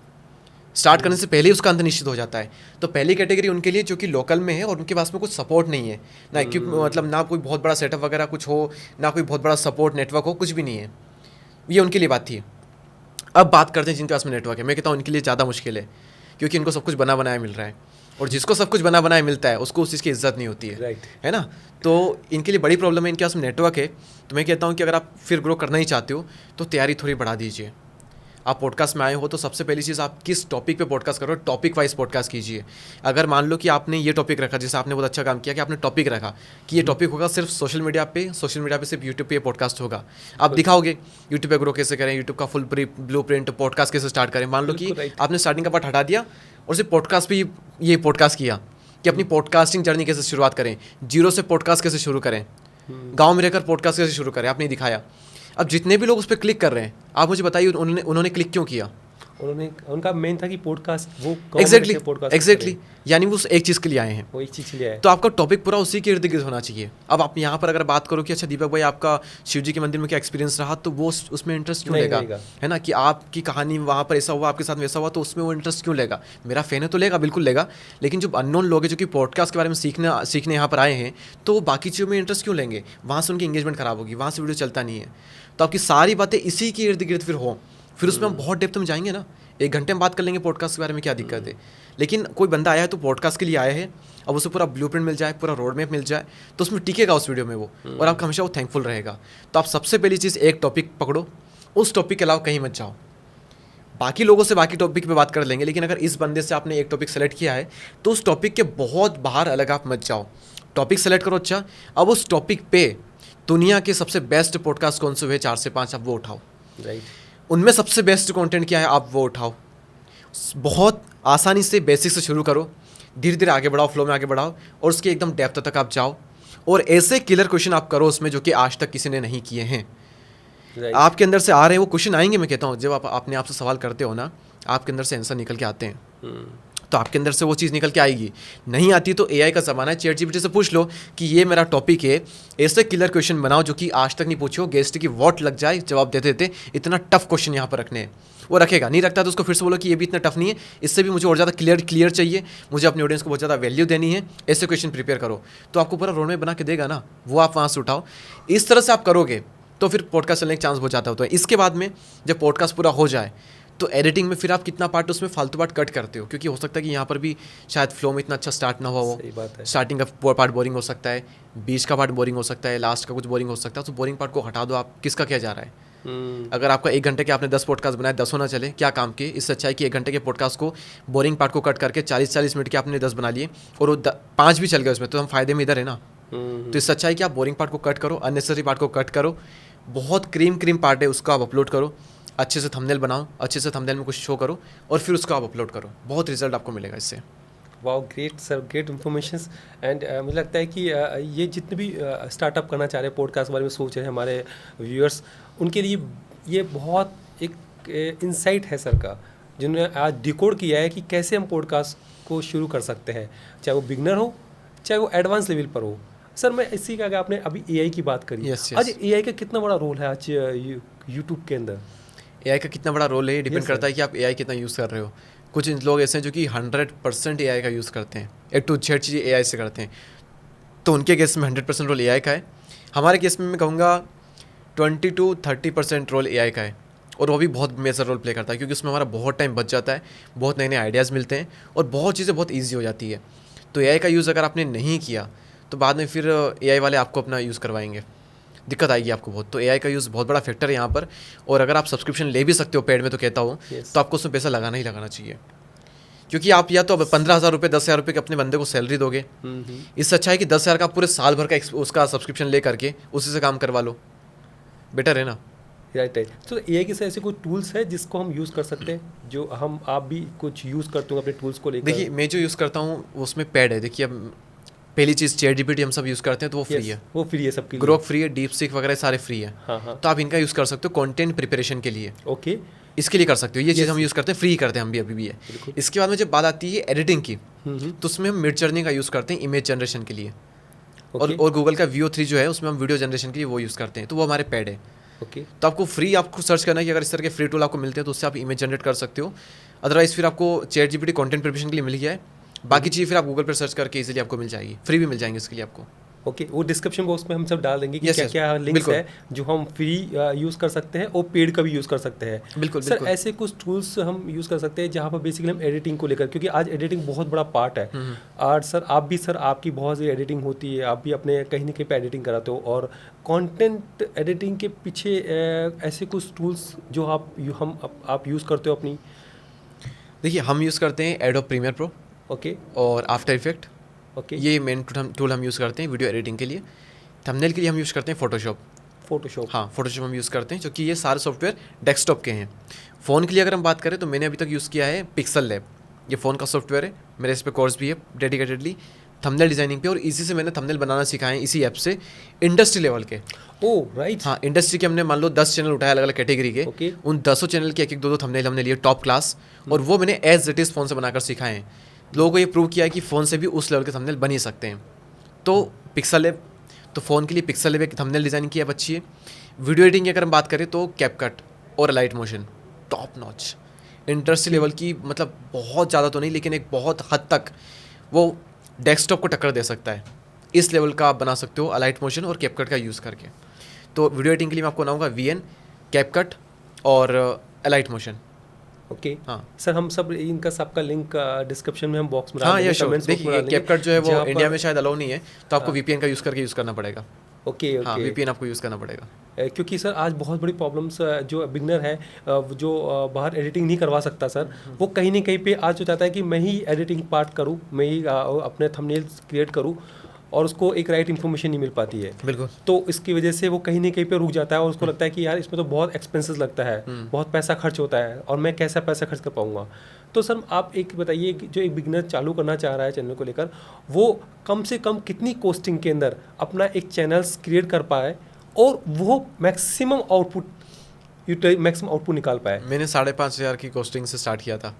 स्टार्ट करने से पहले ही उसका अंत निश्चित हो जाता है। तो पहली कैटेगरी उनके लिए जो कि लोकल में है और उनके पास में कुछ सपोर्ट नहीं है ना, क्योंकि मतलब ना कोई बहुत बड़ा सेटअप वगैरह कुछ हो, ना कोई बहुत बड़ा सपोर्ट नेटवर्क हो, कुछ भी नहीं है, ये उनके लिए बात थी। अब बात करते हैं जिनके पास में नेटवर्क है। मैं कहता हूँ उनके लिए ज़्यादा मुश्किल है, क्योंकि इनको सब कुछ बना बनाया मिल रहा है, और जिसको सब कुछ बना बनाया मिलता है उसको उस चीज़ की इज्जत नहीं होती है, है ना। तो इनके लिए बड़ी प्रॉब्लम है, इनके पास में नेटवर्क है। तो मैं कहता हूँ कि अगर आप फिर ग्रो करना ही चाहते हो तो तैयारी थोड़ी बढ़ा दीजिए। आप पॉडकास्ट में आए हो तो सबसे पहली चीज़ आप किस टॉपिक पे पॉडकास्ट करो, टॉपिक वाइज पॉडकास्ट कीजिए। अगर मान लो कि आपने ये टॉपिक रखा, जैसे आपने बहुत अच्छा काम किया कि आपने टॉपिक रखा कि ये टॉपिक होगा सिर्फ सोशल मीडिया पे सिर्फ यूट्यूब पे पॉडकास्ट होगा, आप दिखाओगे यूट्यूब पे ग्रो कैसे करें, यूट्यूब का फुल ब्लूप्रिंट, पॉडकास्ट कैसे स्टार्ट करें। मान लो कि आपने स्टार्टिंग का पार्ट हटा दिया और सिर्फ पॉडकास्ट पे ये पॉडकास्ट किया कि अपनी पॉडकास्टिंग जर्नी कैसे शुरुआत करें, जीरो से पॉडकास्ट कैसे शुरू करें, गाँव में रहकर पॉडकास्ट कैसे शुरू करें, आपने दिखाया। अब जितने भी लोग उस पर क्लिक कर रहे हैं, आप मुझे बताइए उन्होंने क्लिक क्यों किया। उनका मेन था कि पॉडकास्ट वो एग्जैक्टली यानी वो एक चीज़ के लिए आए हैं, वो एक चीज़ के लिए आए। तो आपका टॉपिक पूरा उसी के इर्द गिर्द होना चाहिए। अब आप यहाँ पर अगर बात करो कि अच्छा दीपक भाई आपका शिव जी के मंदिर में क्या एक्सपीरियंस रहा, तो वो उसमें इंटरेस्ट क्यों लेगा, है ना, कि आपकी कहानी वहाँ पर ऐसा हुआ, आपके साथ वैसा हुआ, तो उसमें वो इंटरेस्ट क्यों लेगा। मेरा फैन है तो लेगा, बिल्कुल लेगा, लेकिन जो अननोन लोग हैं जो कि पॉडकास्ट के बारे में सीखने यहाँ पर आए हैं, तो वो बाकी चीज़ों में इंटरेस्ट क्यों लेंगे, वहाँ से उनकी एंगेजमेंट खराब होगी, वहाँ से वीडियो चलता नहीं है। तो आपकी सारी बातें इसी के इर्द गिर्द फिर हो, फिर उसमें हम बहुत डेप्थ में जाएंगे ना, 1 घंटे में बात कर लेंगे पॉडकास्ट के बारे में, क्या दिक्कत है। लेकिन कोई बंदा आया है तो पॉडकास्ट के लिए आया है, अब उसे पूरा ब्लूप्रिंट मिल जाए, पूरा रोड मैप मिल जाए, तो उसमें टिकेगा उस वीडियो में वो, और आपका हमेशा वो थैंकफुल रहेगा। तो आप सबसे पहली चीज़ एक टॉपिक पकड़ो, उस टॉपिक के अलावा कहीं मत जाओ। बाकी लोगों से बाकी टॉपिक पे बात कर लेंगे, लेकिन अगर इस बंदे से आपने एक टॉपिक सेलेक्ट किया है तो उस टॉपिक के बहुत बाहर अलग आप मत जाओ। टॉपिक सेलेक्ट करो, अच्छा अब उस टॉपिक पे दुनिया के सबसे बेस्ट पॉडकास्ट कौन से हुए 4 से 5 आप वो उठाओ, राइट। उनमें सबसे बेस्ट कंटेंट क्या है आप वो उठाओ। बहुत आसानी से बेसिक से शुरू करो, धीरे धीरे आगे बढ़ाओ, फ्लो में आगे बढ़ाओ, और उसके एकदम डेप्थ तक आप जाओ, और ऐसे किलर क्वेश्चन आप करो उसमें जो कि आज तक किसी ने नहीं किए हैं। Right. आपके अंदर से आ रहे हैं वो क्वेश्चन आएंगे, मैं कहता हूँ जब आप अपने आप से सवाल करते हो ना, आपके अंदर से आंसर निकल के आते हैं, तो आपके अंदर से वो चीज़ निकल के आएगी। नहीं आती तो एआई का ज़माना है, ChatGPT से पूछ लो कि ये मेरा टॉपिक है, ऐसे किलर क्वेश्चन बनाओ जो कि आज तक नहीं पूछो, गेस्ट की वॉट लग जाए जवाब देते देते, इतना टफ क्वेश्चन यहाँ पर रखने हैं। वो रखेगा, नहीं रखता तो उसको फिर से बोलो कि ये भी इतना टफ नहीं है, इससे भी मुझे और ज़्यादा क्लियर चाहिए, मुझे अपने ऑडियंस को बहुत ज़्यादा वैल्यू देनी है, ऐसे क्वेश्चन प्रिपेयर करो, तो आपको पूरा रोड मैप बना के देगा ना, वो आप वहाँ से उठाओ। इस तरह से आप करोगे तो फिर पॉडकास्ट चलने का चांस बहुत ज़्यादा होता है। इसके बाद में जब पॉडकास्ट पूरा हो जाए तो एडिटिंग में फिर आप कितना पार्ट उसमें फालतू पार्ट कट करते हो, क्योंकि हो सकता है कि यहाँ पर भी शायद फ्लो में इतना अच्छा स्टार्ट ना हुआ हो, सही बात है। स्टार्टिंग का पार्ट बोरिंग हो सकता है, बीच का पार्ट बोरिंग हो सकता है, लास्ट का कुछ बोरिंग हो सकता है, तो बोरिंग पार्ट को हटा दो। आप किसका क्या जा रहा है? अगर आपका 1 घंटे के आपने 10 पॉडकास्ट बनाए, 10 होना चले, क्या काम के? इससे अच्छा है कि 1 घंटे के पॉडकास्ट को बोरिंग पार्ट को कट करके 40-40 मिनट के आपने 10 बना लिए, और वो 5 भी चल गए उसमें, तो हम फायदे में इधर है ना। तो इससे अच्छा है कि आप बोरिंग पार्ट को कट करो, अननेसेसरी पार्ट को कट करो, बहुत क्रीम पार्ट है उसको आप अपलोड करो, अच्छे से थंबनेल बनाओ, अच्छे से थंबनेल में कुछ शो करो, और फिर उसको आप अपलोड करो, बहुत रिजल्ट आपको मिलेगा इससे। Wow, great sir, great information. And मुझे लगता है कि ये जितने भी स्टार्टअप करना चाह रहे हैं, पॉडकास्ट बारे में सोच रहे हैं हमारे व्यूअर्स, उनके लिए ये बहुत एक इंसाइट है सर का, जिन्होंने आज डिकोड किया है कि कैसे हम पॉडकास्ट को शुरू कर सकते हैं, चाहे वो बिगनर हो, चाहे वो एडवांस लेवल पर हो। सर मैं इसी का, अगर आपने अभी एआई की बात करी, Yes, yes. आज एआई का कितना बड़ा रोल है आज यूट्यूब के अंदर? एआई का कितना बड़ा रोल है, डिपेंड करता है कि आप एआई कितना यूज़ कर रहे हो। कुछ लोग ऐसे हैं जो कि 100% एआई का यूज़ करते हैं, A to Z चीज़ें एआई से करते हैं, तो उनके केस में 100% रोल एआई का है। हमारे केस में मैं कहूँगा 20 to 30% रोल एआई का है, और वो भी बहुत मेजर रोल प्ले करता है, क्योंकि उसमें हमारा बहुत टाइम बच जाता है, बहुत नए नए आइडियाज़ मिलते हैं, और बहुत चीज़ें बहुत ईजी हो जाती है। तो एआई का यूज़ अगर आपने नहीं किया तो बाद में फिर एआई वाले आपको अपना यूज़ करवाएंगे, दिक्कत आएगी आपको बहुत। तो एआई का यूज़ बहुत बड़ा फैक्टर है यहाँ पर, और अगर आप सब्सक्रिप्शन ले भी सकते हो पेड में, तो कहता हूँ तो आपको उसमें पैसा लगाना ही लगाना चाहिए, क्योंकि आप या तो 15,000 रुपये 10,000 रुपये के अपने बंदे को सैलरी दोगे, इससे अच्छा है कि 10,000 का पूरे साल भर का उसका सब्सक्रिप्शन ले करके उसी से काम करवा लो, बेटर है ना। राइट। तो एआई के ऐसे कोई टूल्स है जिसको हम यूज़ कर सकते हैं, जो आप भी कुछ यूज़ करते हो अपने टूल्स को लेकर? देखिए, मैं जो यूज़ करता हूँ उसमें पैड है। देखिए, अब पहली चीज़ ChatGPT हम सब यूज़ करते हैं, तो वो फ्री है, वो फ्री है सबके लिए। ग्रोक फ्री है, डीपसीक वगैरह सारे फ्री है। हाँ। तो आप इनका यूज़ कर सकते हो कंटेंट प्रिपरेशन के लिए, ओके, इसके लिए कर सकते हो। ये चीज़ हम यूज़ करते हैं, फ्री करते हैं हम भी, अभी भी है। इसके बाद में जब बात आती है एडिटिंग की, तो उसमें हम मिडजर्नी का यूज़ करते हैं इमेज जनरेशन के लिए, और गूगल का VO3 जो है उसमें हम वीडियो जनरेशन के लिए वो यूज़ करते हैं, तो वो हमारे पैड है। ओके, तो आपको फ्री, आपको सर्च करना है कि अगर इस तरह के फ्री टूल आपको मिलते हैं तो उससे आप इमेज जनरेट कर सकते हो। अदरवाइज फिर आपको ChatGPT कंटेंट प्रिपरेशन के लिए मिल गया है, बाकी चीज़ फिर आप गूगल पर सर्च करके इजीली आपको मिल जाएगी, फ्री भी मिल जाएंगे इसके लिए आपको। ओके, वो डिस्क्रिप्शन बॉक्स में हम सब डाल देंगे कि Yes, क्या yes, क्या लिंक्स बिल्कुल। है जो हम फ्री यूज़ कर सकते हैं और पेड का भी यूज़ कर सकते हैं। बिल्कुल सर, बिल्कुल। ऐसे कुछ टूल्स हम यूज़ कर सकते हैं जहाँ पर बेसिकली हम एडिटिंग को लेकर, क्योंकि आज एडिटिंग बहुत बड़ा पार्ट है। और सर आपकी बहुत सी एडिटिंग होती है, आप भी अपने कहीं ना कहीं पे एडिटिंग कराते हो, और कंटेंट एडिटिंग के पीछे ऐसे कुछ टूल्स जो आप यूज़ करते हो अपनी? देखिए, हम यूज़ करते हैं एडोब प्रीमियर प्रो, ओके, और आफ्टर इफेक्ट, ओके, ये मेन टूल हम यूज़ करते हैं वीडियो एडिटिंग के लिए। थंबनेल के लिए हम यूज़ करते हैं फोटोशॉप। हाँ, फोटोशॉप हम यूज़ करते हैं, क्योंकि ये सारे सॉफ्टवेयर डेस्कटॉप के हैं। फ़ोन के लिए अगर हम बात करें तो मैंने अभी तक यूज़ किया है पिक्सल लैब, ये फ़ोन का सॉफ्टवेयर है, मेरे इस पर कोर्स भी है डेडिकेटेडली थंबनेल डिज़ाइनिंग पे, और इसी से मैंने थंबनेल बनाना सिखाए हैं, इसी ऐप से, इंडस्ट्री लेवल के। Oh right. हाँ, इंडस्ट्री के हमने मान लो 10 चैनल उठाए अलग अलग कैटेगरी के, Okay. उन 10 चैनल के 1-1 2-2 थंबनेल हमने लिए टॉप क्लास, और वो मैंने एज इट इज़ फ़ोन से बनाकर सिखाए हैं। लोगों को ये प्रूव किया है कि फ़ोन से भी उस लेवल के थंबनेल बन ही सकते हैं। तो पिक्सल लैब, तो फ़ोन के लिए पिक्सल लैब एक थंबनेल डिज़ाइनिंग की ऐप अच्छी है। वीडियो एडिटिंग की अगर हम बात करें तो कैपकट और light motion top notch, industry level की, मतलब बहुत ज़्यादा तो नहीं, लेकिन एक बहुत हद तक वो डेस्कटॉप को टक्कर दे सकता है, इस लेवल का आप बना सकते हो लाइट मोशन और कैपकट का यूज़ करके। तो वीडियो एडिटिंग के लिए मैं आपको बनाऊँगा VN, कैपकट और एलाइट मोशन। ओके हाँ सर, हम सब इनका सबका लिंक डिस्क्रिप्शन में हम बॉक्स में हाँ डाल ये देंगे, श्योर। comments box में देखिए डाल देंगे, कैपकट जो है वो जहाँ इंडिया पर- में शायद अलाउ नहीं है, तो आपको वीपीएन का यूज़ करके यूज़ करना पड़ेगा। ओके हाँ ओके। वीपीएन आपको यूज़ करना पड़ेगा। क्योंकि सर आज बहुत बड़ी प्रॉब्लम्स जो बिगनर है जो बाहर एडिटिंग नहीं करवा सकता सर, वो कहीं ना कहीं पे आज जो चाहता है कि मैं ही एडिटिंग पार्ट करूँ, मैं ही अपने थंबनेल्स क्रिएट करूँ, और उसको एक राइट इन्फॉर्मेशन नहीं मिल पाती है। बिल्कुल। तो इसकी वजह से वो कहीं ना कहीं पे रुक जाता है और उसको लगता है कि यार इसमें तो बहुत एक्सपेंसेस लगता है, बहुत पैसा खर्च होता है, और मैं कैसा पैसा खर्च कर पाऊंगा। तो सर आप एक बताइए कि जो एक बिगनर चालू करना चाह रहा है चैनल को लेकर, वो कम से कम कितनी कॉस्टिंग के अंदर अपना एक चैनल क्रिएट कर पाए और वो मैक्सिमम आउटपुट निकाल पाए? मैंने 5,500 की कॉस्टिंग से स्टार्ट किया था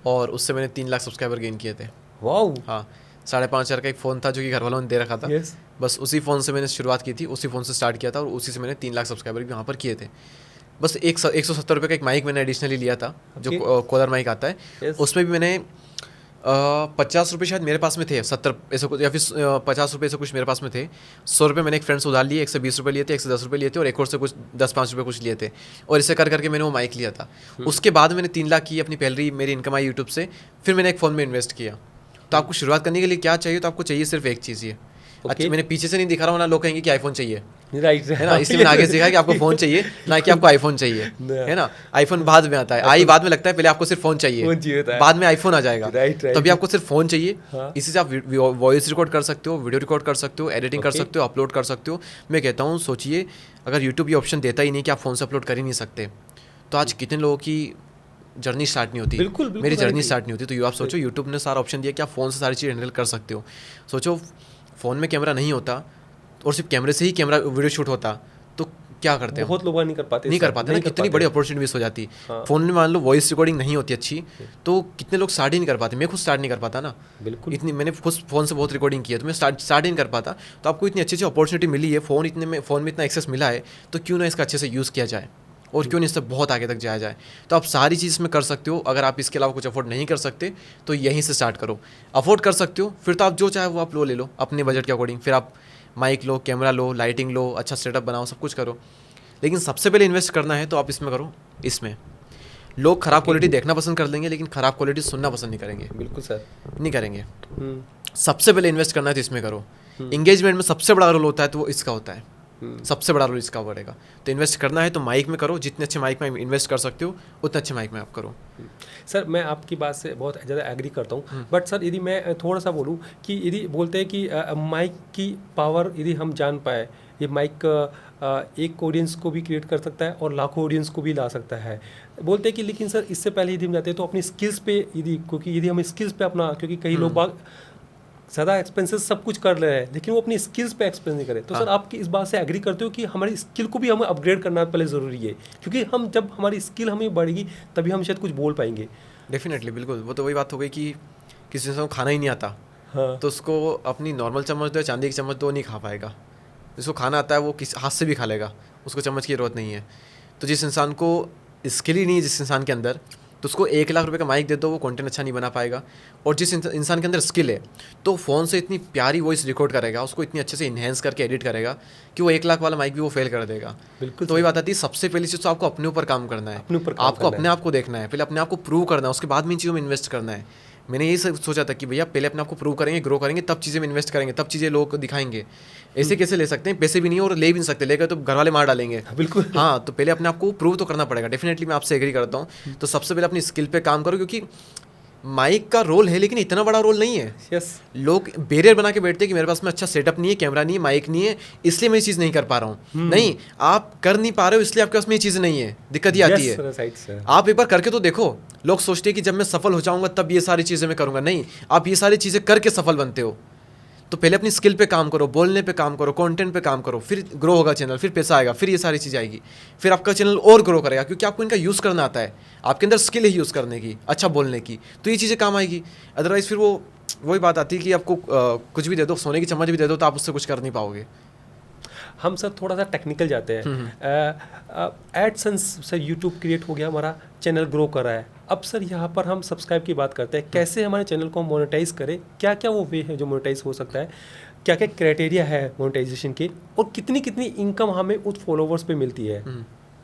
और उससे मैंने 3 लाख सब्सक्राइबर गेन किए थे। वाओ। हाँ 5,500 का एक फ़ोन था जो कि घर वालों ने दे रखा था। Yes. बस उसी फ़ोन से मैंने शुरुआत की थी, उसी फ़ोन से स्टार्ट किया था और उसी से मैंने 3 लाख सब्सक्राइबर भी वहाँ पर किए थे। बस 170 रुपये का एक माइक मैंने एडिशनली लिया था, जो कॉलर माइक आता है। Yes. उसमें भी मैंने 50 रुपये शायद मेरे पास में थे, 70 ऐसे कुछ, या फिर 50 रुपये से कुछ मेरे पास में थे। 100 रुपये मैंने एक फ्रेंड से उधार लिए, 120 रुपये लिए थे, 110 रुपये लिए थे और एक और से कुछ 10-5 रुपये कुछ लिए थे, और इसे कर करके मैंने वो माइक लिया था। उसके बाद मैंने 3 लाख की अपनी पहली मेरी इनकम आई यूट्यूब से। फिर मैंने एक फ़ोन में इन्वेस्ट किया। तो आपको शुरुआत करने के लिए क्या चाहिए? तो आपको चाहिए सिर्फ एक चीज़ ही है। अच्छा मैंने पीछे से नहीं दिखा रहा हूँ ना, लोग कहेंगे कि आईफोन चाहिए, राइट है ना, इसलिए मैंने आगे से दिखा कि आपको फ़ोन चाहिए, ना कि आपको आईफोन चाहिए, है ना। आईफोन बाद में आता है, आई बाद में लगता है, पहले आपको सिर्फ फ़ोन चाहिए, बाद में आईफोन आ जाएगा। तभी आपको सिर्फ फ़ोन चाहिए। इसी से आप वॉइस रिकॉर्ड कर सकते हो, वीडियो रिकॉर्ड कर सकते हो, एडिटिंग कर सकते हो, अपलोड कर सकते हो। मैं कहता हूँ सोचिए, अगर यूट्यूब ये ऑप्शन देता ही नहीं कि आप फ़ोन से अपलोड कर ही नहीं सकते, तो आज कितने लोगों की जर्नी स्टार्ट नहीं होती। बिल्कुल, मेरी जर्नी स्टार्ट नहीं होती। तो आप सोचो, यूट्यूब ने सारा ऑप्शन दिया कि आप फ़ोन से सारी चीज़ हैंडल कर सकते हो। सोचो फ़ोन में कैमरा नहीं होता और सिर्फ कैमरे से ही कैमरा वीडियो शूट होता, तो क्या करते हैं? बहुत लोग नहीं कर पाते ना, कितनी बड़ी अपॉर्चुनिटी मिस हो जाती। फ़ोन में मान लो वॉइस रिकॉर्डिंग नहीं होती अच्छी, तो कितने लोग स्टार्ट ही नहीं कर पाते। मैं खुद स्टार्ट नहीं कर पाता ना। बिल्कुल। इतनी मैंने खुद फ़ोन से बहुत रिकॉर्डिंग की है, तो मैं स्टार्ट ही नहीं कर पाता। तो आपको इतनी अच्छी अपॉर्चुनिटी मिली है, फ़ोन में इतना एक्सेस मिला है, तो क्यों ना इसका अच्छे से यूज़ किया जाए और क्यों नहीं इससे बहुत आगे तक जाया जाए। तो आप सारी चीज़ में कर सकते हो। अगर आप इसके अलावा कुछ अफोर्ड नहीं कर सकते तो यहीं से स्टार्ट करो। अफोर्ड कर सकते हो फिर तो आप जो चाहे वो आप ले लो अपने बजट के अकॉर्डिंग। फिर आप माइक लो, कैमरा लो, लाइटिंग लो, अच्छा सेटअप बनाओ, सब कुछ करो। लेकिन सबसे पहले इन्वेस्ट करना है तो आप इसमें करो। इसमें लोग ख़राब क्वालिटी देखना पसंद कर लेंगे, लेकिन ख़राब क्वालिटी सुनना पसंद नहीं करेंगे। बिल्कुल सर, नहीं करेंगे। सबसे पहले इन्वेस्ट करना है तो इसमें करो। इंगेजमेंट में सबसे बड़ा रोल होता है तो वो इसका होता है, सबसे बड़ा रोल इसका पड़ेगा। तो इन्वेस्ट करना है तो माइक में करो। जितने अच्छे माइक में इन्वेस्ट कर सकते हो उतने अच्छे माइक में आप करो। सर मैं आपकी बात से बहुत ज़्यादा एग्री करता हूँ, बट सर यदि मैं थोड़ा सा बोलूँ कि यदि बोलते हैं कि माइक की पावर यदि हम जान पाए, ये माइक एक ऑडियंस को भी क्रिएट कर सकता है और लाखों ऑडियंस को भी ला सकता है। बोलते हैं कि लेकिन सर इससे पहले यदि हम जाते हैं तो अपनी स्किल्स पे क्योंकि यदि हम स्किल्स पे अपना, क्योंकि कई लोग बाग ज़्यादा एक्सपेंसेस सब कुछ कर रहे हैं लेकिन वो अपनी स्किल्स पे एक्सपेंस नहीं करें। तो सर आपकी इस बात से एग्री करते हो कि हमारी स्किल को भी हमें अपग्रेड करना पहले ज़रूरी है, क्योंकि हम जब हमारी स्किल हमें बढ़ेगी तभी हम शायद कुछ बोल पाएंगे। डेफिनेटली, बिल्कुल। वो तो वही बात हो गई कि किसी इंसान को खाना ही नहीं आता, हाँ, तो उसको अपनी नॉर्मल चम्मच दो या चांदी की चम्मच दो, नहीं खा पाएगा। जिसको खाना आता है वो किस हाथ से भी खा लेगा, उसको चम्मच की ज़रूरत नहीं है। तो जिस इंसान को स्किल ही नहीं है जिस इंसान के अंदर, तो उसको 1 लाख रुपए का माइक दे दो, वो कंटेंट अच्छा नहीं बना पाएगा। और जिस इंसान के अंदर स्किल है तो फ़ोन से इतनी प्यारी वॉइस रिकॉर्ड करेगा, उसको इतनी अच्छे से इन्हेंस करके एडिट करेगा कि वो 1 लाख वाला माइक भी वो फेल कर देगा। बिल्कुल। तो वही बात आती है, सबसे पहली चीज़ तो आपको अपने ऊपर काम करना है, आपको अपने आप को देखना है, पहले अपने आप को प्रूव करना है, उसके बाद में इन चीज़ों में इन्वेस्ट करना है। मैंने यही सोचा था कि भैया पहले अपने आप को प्रूव करेंगे, ग्रो करेंगे, तब चीज़ें में इन्वेस्ट करेंगे, तब चीज़ें लोगों को दिखाएंगे। ऐसे कैसे ले सकते हैं? पैसे भी नहीं और ले भी नहीं सकते, लेकर तो घर वाले मार डालेंगे। बिल्कुल। हाँ, तो पहले अपने आप को प्रूव तो करना पड़ेगा। डेफिनेटली मैं आपसे एग्री करता हूँ। तो सबसे पहले अपनी स्किल पे काम करो, क्योंकि माइक का रोल है लेकिन इतना बड़ा रोल नहीं है। यस। लोग बैरियर बना के बैठते हैं कि मेरे पास में अच्छा सेटअप नहीं है, कैमरा नहीं है, माइक नहीं है, इसलिए मैं ये चीज़ नहीं कर पा रहा हूँ। नहीं, आप कर नहीं पा रहे हो इसलिए आपके पास में ये चीज़ नहीं है, दिक्कत ये आती है। आप एक बार करके तो देखो। लोग सोचते हैं कि जब मैं सफल हो जाऊंगा तब ये सारी चीज़ें मैं करूँगा। नहीं, आप ये सारी चीज़ें करके सफल बनते हो। तो पहले अपनी स्किल पे काम करो, बोलने पे काम करो, कंटेंट पे काम करो, फिर ग्रो होगा चैनल, फिर पैसा आएगा, फिर ये सारी चीज़ आएगी, फिर आपका चैनल और ग्रो करेगा, क्योंकि आपको इनका यूज़ करना आता है। आपके अंदर स्किल है यूज़ करने की, अच्छा बोलने की, तो ये चीज़ें काम आएगी। अदरवाइज़ फिर वही बात आती है कि आपको कुछ भी दे दो, सोने की चम्मच भी दे दो, तो आप उससे कुछ कर नहीं पाओगे। हम सर थोड़ा सा टेक्निकल जाते हैं। एडसेंस सर यूट्यूब क्रिएट हो गया, हमारा चैनल ग्रो कर रहा है। अब सर यहाँ पर हम सब्सक्राइब की बात करते हैं, कैसे हमारे चैनल को मोनेटाइज करें, क्या क्या वो वे है जो मोनेटाइज हो सकता है, क्या क्या क्राइटेरिया है मोनेटाइजेशन के, और कितनी कितनी इनकम हमें उस फॉलोवर्स पे मिलती है।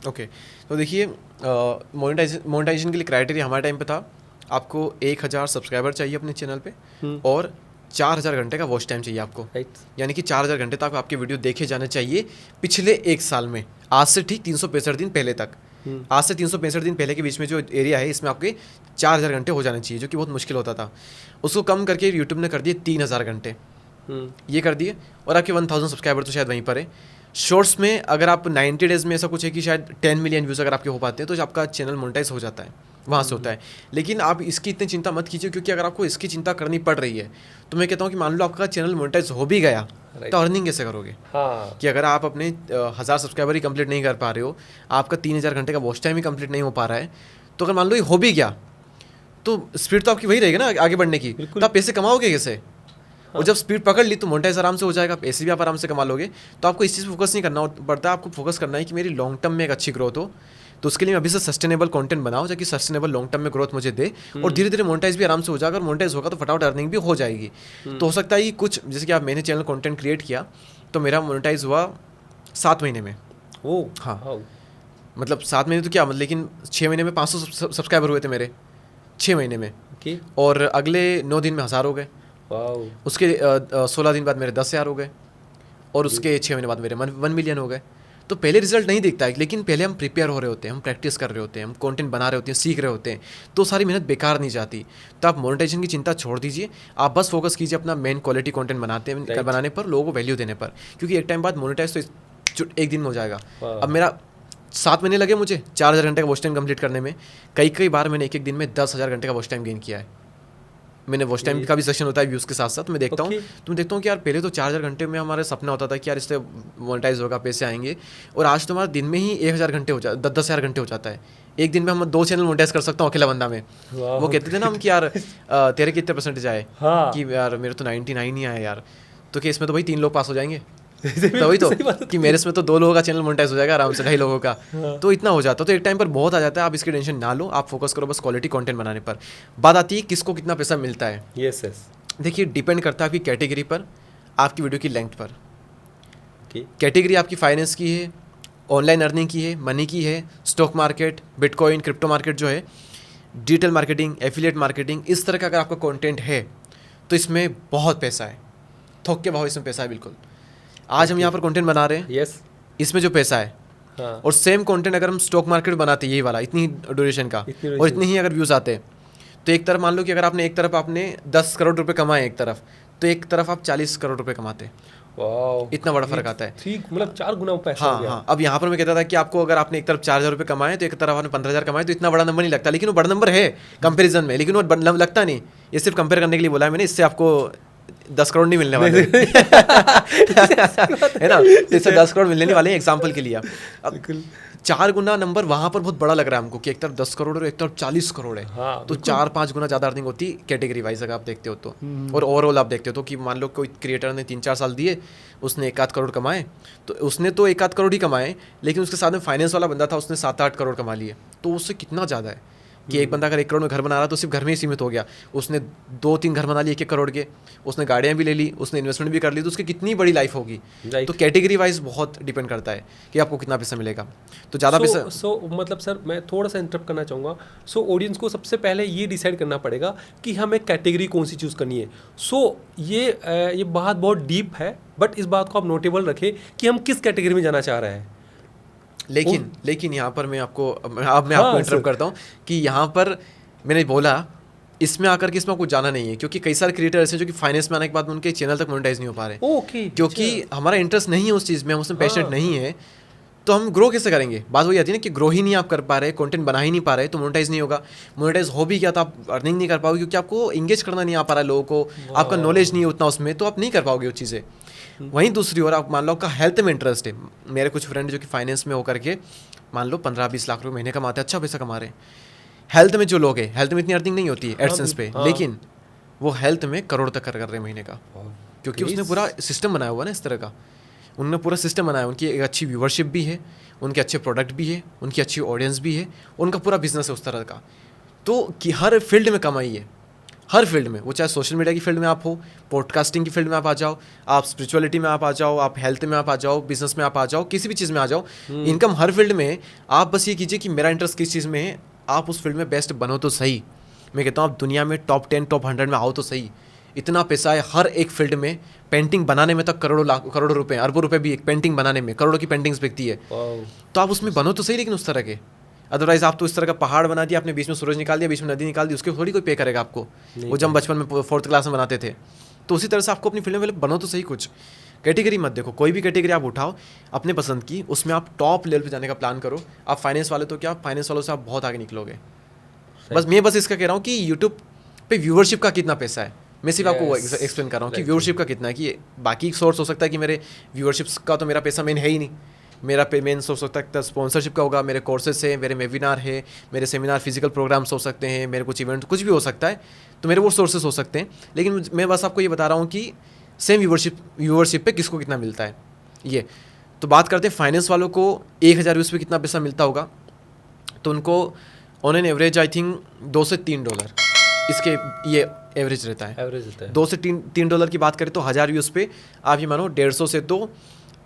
ओके, तो देखिए मोनेटाइजेशन के लिए क्राइटेरिया हमारे टाइम पे था, आपको 1000 सब्सक्राइबर चाहिए अपने चैनल पे और 4000 घंटे का वॉच टाइम चाहिए आपको, राइट। यानी कि 4000 घंटे तक आपके वीडियो देखे जाने चाहिए पिछले एक साल में, आज से ठीक 365 दिन पहले तक। आज से 365 दिन पहले के बीच में जो एरिया है इसमें आपके 4000 घंटे हो जाने चाहिए, जो कि बहुत मुश्किल होता था। उसको कम करके यूट्यूब ने कर दिए 3000 घंटे, ये कर दिए, और आपके 1000 सब्सक्राइबर तो शायद वहीं पर है। शॉर्ट्स में अगर आप 90 डेज़ में ऐसा कुछ है कि शायद 10 मिलियन व्यूज़ अगर आपके हो पाते हैं तो आपका चैनल मोनेटाइज हो जाता है, वहाँ से होता है। लेकिन आप इसकी इतनी चिंता मत कीजिए, क्योंकि अगर आपको इसकी चिंता करनी पड़ रही है तो मैं कहता हूँ कि मान लो आपका चैनल मोनेटाइज हो भी गया तो अर्निंग कैसे करोगे? हाँ, कि अगर आप अपने 1000 सब्सक्राइबर ही कंप्लीट नहीं कर पा रहे हो, आपका 3000 घंटे का वॉच टाइम ही कंप्लीट नहीं हो पा रहा है, तो अगर मान लो ये हो भी गया तो स्पीड तो आपकी वही रहेगी ना आगे बढ़ने की, तो आप पैसे कमाओगे कैसे? और जब स्पीड पकड़ ली तो मोनेटाइज आराम से हो जाएगा, पैसे भी आप आराम से कमा लोगे। तो आपको इस चीज़ पर फोकस नहीं करना पड़ता, आपको फोकस करना है कि मेरी लॉन्ग टर्म में एक अच्छी ग्रोथ हो। तो उसके लिए मैं अभी से सस्टेनेबल कंटेंट बनाऊं ताकि सस्टेनेबल लॉन्ग टर्म में ग्रोथ मुझे दे, और धीरे धीरे मोनेटाइज भी आराम से हो जाएगा, और मोनेटाइज होगा तो फटाफट अर्निंग भी हो जाएगी। तो हो सकता है कुछ जैसे कि आप मैंने चैनल कंटेंट क्रिएट किया तो मेरा मोनेटाइज हुआ 7 महीने में। ओ हाँ, मतलब 7 महीने तो क्या, मतलब लेकिन 6 महीने में 500 सब्सक्राइबर हुए थे मेरे 6 महीने में, ओके, और अगले 9 दिन में 1000 हो गए। वाओ, उसके 16 दिन बाद मेरे 10,000 हो गए, और उसके 6 महीने बाद मेरे 1 मिलियन हो गए। तो पहले रिजल्ट नहीं दिखता है, लेकिन पहले हम प्रिपेयर हो रहे होते हैं, हम प्रैक्टिस कर रहे होते हैं, हम कंटेंट बना रहे होते हैं, सीख रहे होते हैं, तो सारी मेहनत बेकार नहीं जाती। तो आप मोनेटाइजेशन की चिंता छोड़ दीजिए, आप बस फोकस कीजिए अपना मेन क्वालिटी कंटेंट बनाने पर, लोगों को वैल्यू देने पर, क्योंकि एक टाइम बाद मोनेटाइज तो एक दिन में हो जाएगा। अब मेरा 7 महीने लगे मुझे 4000 घंटे का वॉच टाइम कंप्लीट करने में। कई बार मैंने एक दिन में 10,000 घंटे का वॉच टाइम गेन किया है। मैंने वॉच टाइम का भी सेक्शन होता है व्यूज़ के साथ साथ, मैं देखता हूँ तो मैं देखता हूँ कि यार पहले तो 4000 घंटे में हमारा सपना होता था कि यार इससे मोनेटाइज होगा, पैसे आएंगे, और आज तो हमारा दिन में ही 1000 घंटे हो जाता, 10,000 घंटे हो जाता है। एक दिन में हम 2 चैनल मोनेटाइज कर सकता हूँ अकेला बंदा में। वो कहते थे ना हम कि यार तेरे कितने परसेंटेज आए, कि यार मेरे तो 99 ही आए यार, तो कि इसमें तो भाई 3 लोग पास हो जाएंगे। तो वही तो कि मेरे इसमें तो 2 लोगों का चैनल मोनेटाइज हो जाएगा आराम से, 2.5 लोगों का, तो इतना हो जाता। तो एक टाइम पर बहुत आ जाता है, आप इसकी टेंशन ना लो, आप फोकस करो बस क्वालिटी कंटेंट बनाने पर। बात आती है किसको कितना पैसा मिलता है। यस यस, देखिए डिपेंड करता है आपकी कैटेगरी पर, आपकी वीडियो की लेंथ पर। कैटेगरी आपकी फाइनेंस की है, ऑनलाइन अर्निंग की है, मनी की है, stock market, bitcoin, crypto market जो है, डिजिटल मार्केटिंग, एफिलिएट मार्केटिंग, इस तरह का अगर आपका कंटेंट है तो इसमें बहुत पैसा है, थोक के भाव इसमें पैसा है बिल्कुल। आज हम यहाँ पर कंटेंट बना रहे हैं, यस, इसमें जो पैसा है, हाँ, और सेम कंटेंट अगर हम स्टॉक मार्केट बनाते यही वाला इतनी ड्यूरेशन का, और इतने ही अगर व्यूज़ आते, तो एक तरफ मान लो कि अगर आपने एक तरफ आपने 10 करोड़ रुपए कमाए एक तरफ, तो एक तरफ आप 40 करोड़ रुपए कमाते। वाओ, इतना बड़ा फर्क आता है। ठीक, मतलब 4 गुना पैसा हो गया। हाँ, अब यहाँ पर मैं कहता था कि आपको अगर आपने एक तरफ 4000 रुपये कमाए तो एक तरफ आपने 15,000 कमाए, तो इतना बड़ा नंबर नहीं लगता, लेकिन वो बड़ा नंबर है कंपैरिजन में, लेकिन वो लगता नहीं। ये सिर्फ कंपेयर करने के लिए बोला है मैंने, इससे आपको 10 करोड़ नहीं मिलने वाले है ना, इससे 10 करोड़ मिलने वाले हैं एग्जाम्पल के लिए। अब 4 गुना नंबर वहाँ पर बहुत बड़ा लग रहा है हमको कि एक तरफ 10 करोड़ और एक तरफ 40 करोड़ है। हाँ, तो 4-5 गुना ज़्यादा अर्निंग होती कैटेगरी वाइज अगर आप देखते हो तो, और ओवरऑल आप देखते हो तो कि मान लो कोई क्रिएटर ने 3-4 साल दिए, उसने 1-8 करोड़ कमाए, तो उसने तो 1-8 करोड़ ही कमाए, लेकिन उसके साथ में फाइनेंस वाला बंदा था, उसने 7-8 करोड़ कमा लिए, तो उससे कितना ज़्यादा है कि एक बंदा अगर 1 करोड़ में घर बना रहा तो सिर्फ घर में ही सीमित हो गया, उसने 2-3 घर बना लिए 1-1 करोड़ के, उसने गाड़ियाँ भी ले ली, उसने इन्वेस्टमेंट भी कर ली, तो उसकी कितनी बड़ी लाइफ होगी। तो कैटेगरी वाइज बहुत डिपेंड करता है कि आपको कितना पैसा मिलेगा। तो ज़्यादा पैसा मतलब सर मैं थोड़ा सा इंटरप्ट करना चाहूँगा। ऑडियंस को सबसे पहले ये डिसाइड करना पड़ेगा कि हमें कैटेगरी कौन सी चूज़ करनी है। ये बात बहुत डीप है, बट इस बात को आप नोटेबल रखें कि हम किस कैटेगरी में जाना चाह रहे हैं। लेकिन यहाँ पर मैं आपको इंटरप्ट करता हूँ कि यहाँ पर मैंने बोला इसमें आकर के इसमें कुछ जाना नहीं है, क्योंकि कई सारे क्रिएटर ऐसे जो कि फाइनेंस में आने के बाद उनके चैनल तक मोनेटाइज नहीं हो पा रहे, क्योंकि हमारा इंटरेस्ट नहीं है उस चीज़ में, हम उसमें पैशनेट नहीं है, तो हम ग्रो कैसे करेंगे। बात वही आती है ना कि ग्रो ही नहीं आप कर पा रहे, कंटेंट बना ही नहीं पा रहे, तो मोनेटाइज नहीं होगा। मोनेटाइज हो भी क्या तो आप अर्निंग नहीं कर पाओगे, क्योंकि आपको इंगेज करना नहीं आ पा रहा है लोगों को, आपका नॉलेज नहीं है उतना उसमें, तो आप नहीं कर पाओगे वो चीज़ें। वहीं दूसरी ओर आप मान लो आपका हेल्थ में इंटरेस्ट है, मेरे कुछ फ्रेंड जो कि फाइनेंस में होकर के मान लो 15-20 लाख रुपए महीने कमाते हैं, अच्छा पैसा कमा रहे हैं। हेल्थ में जो लोग हैं, हेल्थ में इतनी अर्निंग नहीं होती है एडसेंस पे, लेकिन वो हेल्थ में करोड़ तक कर रहे हैं महीने का, क्योंकि उसने पूरा सिस्टम बनाया हुआ ना इस तरह का, उन्होंने पूरा सिस्टम बनाया, उनकी एक अच्छी व्यूवरशिप भी है, उनके अच्छे प्रोडक्ट भी है, उनकी अच्छी ऑडियंस भी है, उनका पूरा बिजनेस है उस तरह का। तो कि हर फील्ड में कमाई है, हर फील्ड में, वो चाहे सोशल मीडिया की फील्ड में आप हो, पॉडकास्टिंग की फील्ड में आप आ जाओ, आप स्पिरिचुअलिटी में आप आ जाओ, आप हेल्थ में आप आ जाओ, बिजनेस में आप आ जाओ, किसी भी चीज़ में आ जाओ, इनकम हर फील्ड में। आप बस ये कीजिए कि मेरा इंटरेस्ट किस चीज़ में है, आप उस फील्ड में बेस्ट बनो तो सही। मैं कहता हूँ आप दुनिया में टॉप 10 टॉप 100 में आओ तो सही। इतना पैसा है हर एक फील्ड में, पेंटिंग बनाने में तक करोड़ों रुपए, अरबों रुपए भी एक पेंटिंग बनाने में, करोड़ों की पेंटिंग्स बिकती है। तो आप उसमें बनो तो सही, लेकिन उस तरह के। अदरवाइज आप तो इस तरह का पहाड़ बना दिया आपने, बीच में सूरज निकाल दिया, बीच में नदी निकाल दी, उसके थोड़ी कोई पे करेगा आपको। वो जब हम बचपन में 4th क्लास में बनाते थे। तो उसी तरह से आपको अपनी फील्ड में बनो तो सही कुछ। कैटेगरी मत देखो, कोई भी कैटेगरी आप उठाओ अपने पसंद की, उसमें आप टॉप लेवल पे जाने का प्लान करो। आप फाइनेंस वाले तो क्या, फाइनेंस वालों से आप बहुत आगे निकलोगे। बस इसका कह रहा हूँ कि यूट्यूब पे व्यूअरशिप का कितना पैसा है, मैं सिर्फ आपको एक्सप्लेन कर रहा हूँ कि व्यूअरशिप का कितना है। कि बाकी सोर्स हो सकता है कि मेरे व्यूअरशिप्स का तो मेरा पैसा मेन है ही नहीं, मेरा मेन सोर्स हो सकता है स्पॉन्सरशिप का होगा, मेरे कोर्सेज है, मेरे वेबिनार है, मेरे सेमिनार फिजिकल प्रोग्राम्स हो सकते हैं, मेरे कुछ इवेंट, कुछ भी हो सकता है, तो मेरे वो सोर्सेज हो सकते हैं। लेकिन मैं बस आपको ये बता रहा हूँ कि सेम व्यूअरशिप पे किसको कितना मिलता है। ये तो बात करते हैं फाइनेंस वालों को 1000 व्यूज़ पे कितना पैसा मिलता होगा। तो उनको on an average I think $2 से $3 इसके ये एवरेज रहता है। $2 से $3 की बात करें तो 1000 व्यूज़ पे आप ये मानो 150 से तो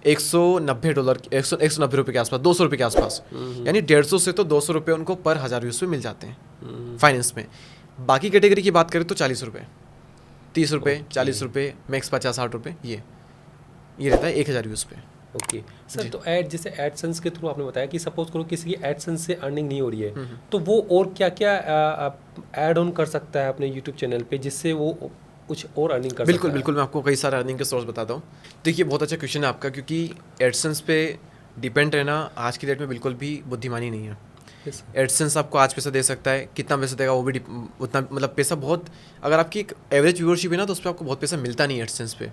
$190 190 के आसपास, $200 के आसपास, यानी 150 से तो $200 उनको पर 1000 व्यूज़ पे मिल जाते हैं फाइनेंस में। बाकी कैटेगरी की बात करें तो ₹40, ₹30, ₹40, मैक्स ₹50-60 ये रहता है 1000 व्यूज़ पे। ओके सर, तो ऐड जैसे एडसेंस के थ्रू आपने बताया कि सपोज करो किसी की एडसेंस से अर्निंग नहीं हो रही है, तो वो और क्या क्या ऐड ऑन कर सकता है अपने यूट्यूब चैनल पे जिससे वो कुछ और अर्निंग कर बिल्कुल सकता है? बिल्कुल, मैं आपको कई सारे अर्निंग के सोर्स बताता हूँ। देखिए बहुत अच्छा क्वेश्चन है आपका, क्योंकि एडसेंस पे डिपेंड रहना आज की डेट में बिल्कुल भी बुद्धिमानी नहीं है। एडसेंस आपको आज पैसा दे सकता है, कितना पैसा देगा वो भी उतना, मतलब पैसा बहुत, अगर आपकी एक एवरेज व्यूअरशिप है ना तो उस पर आपको बहुत पैसा मिलता नहीं है एडसेंस पे।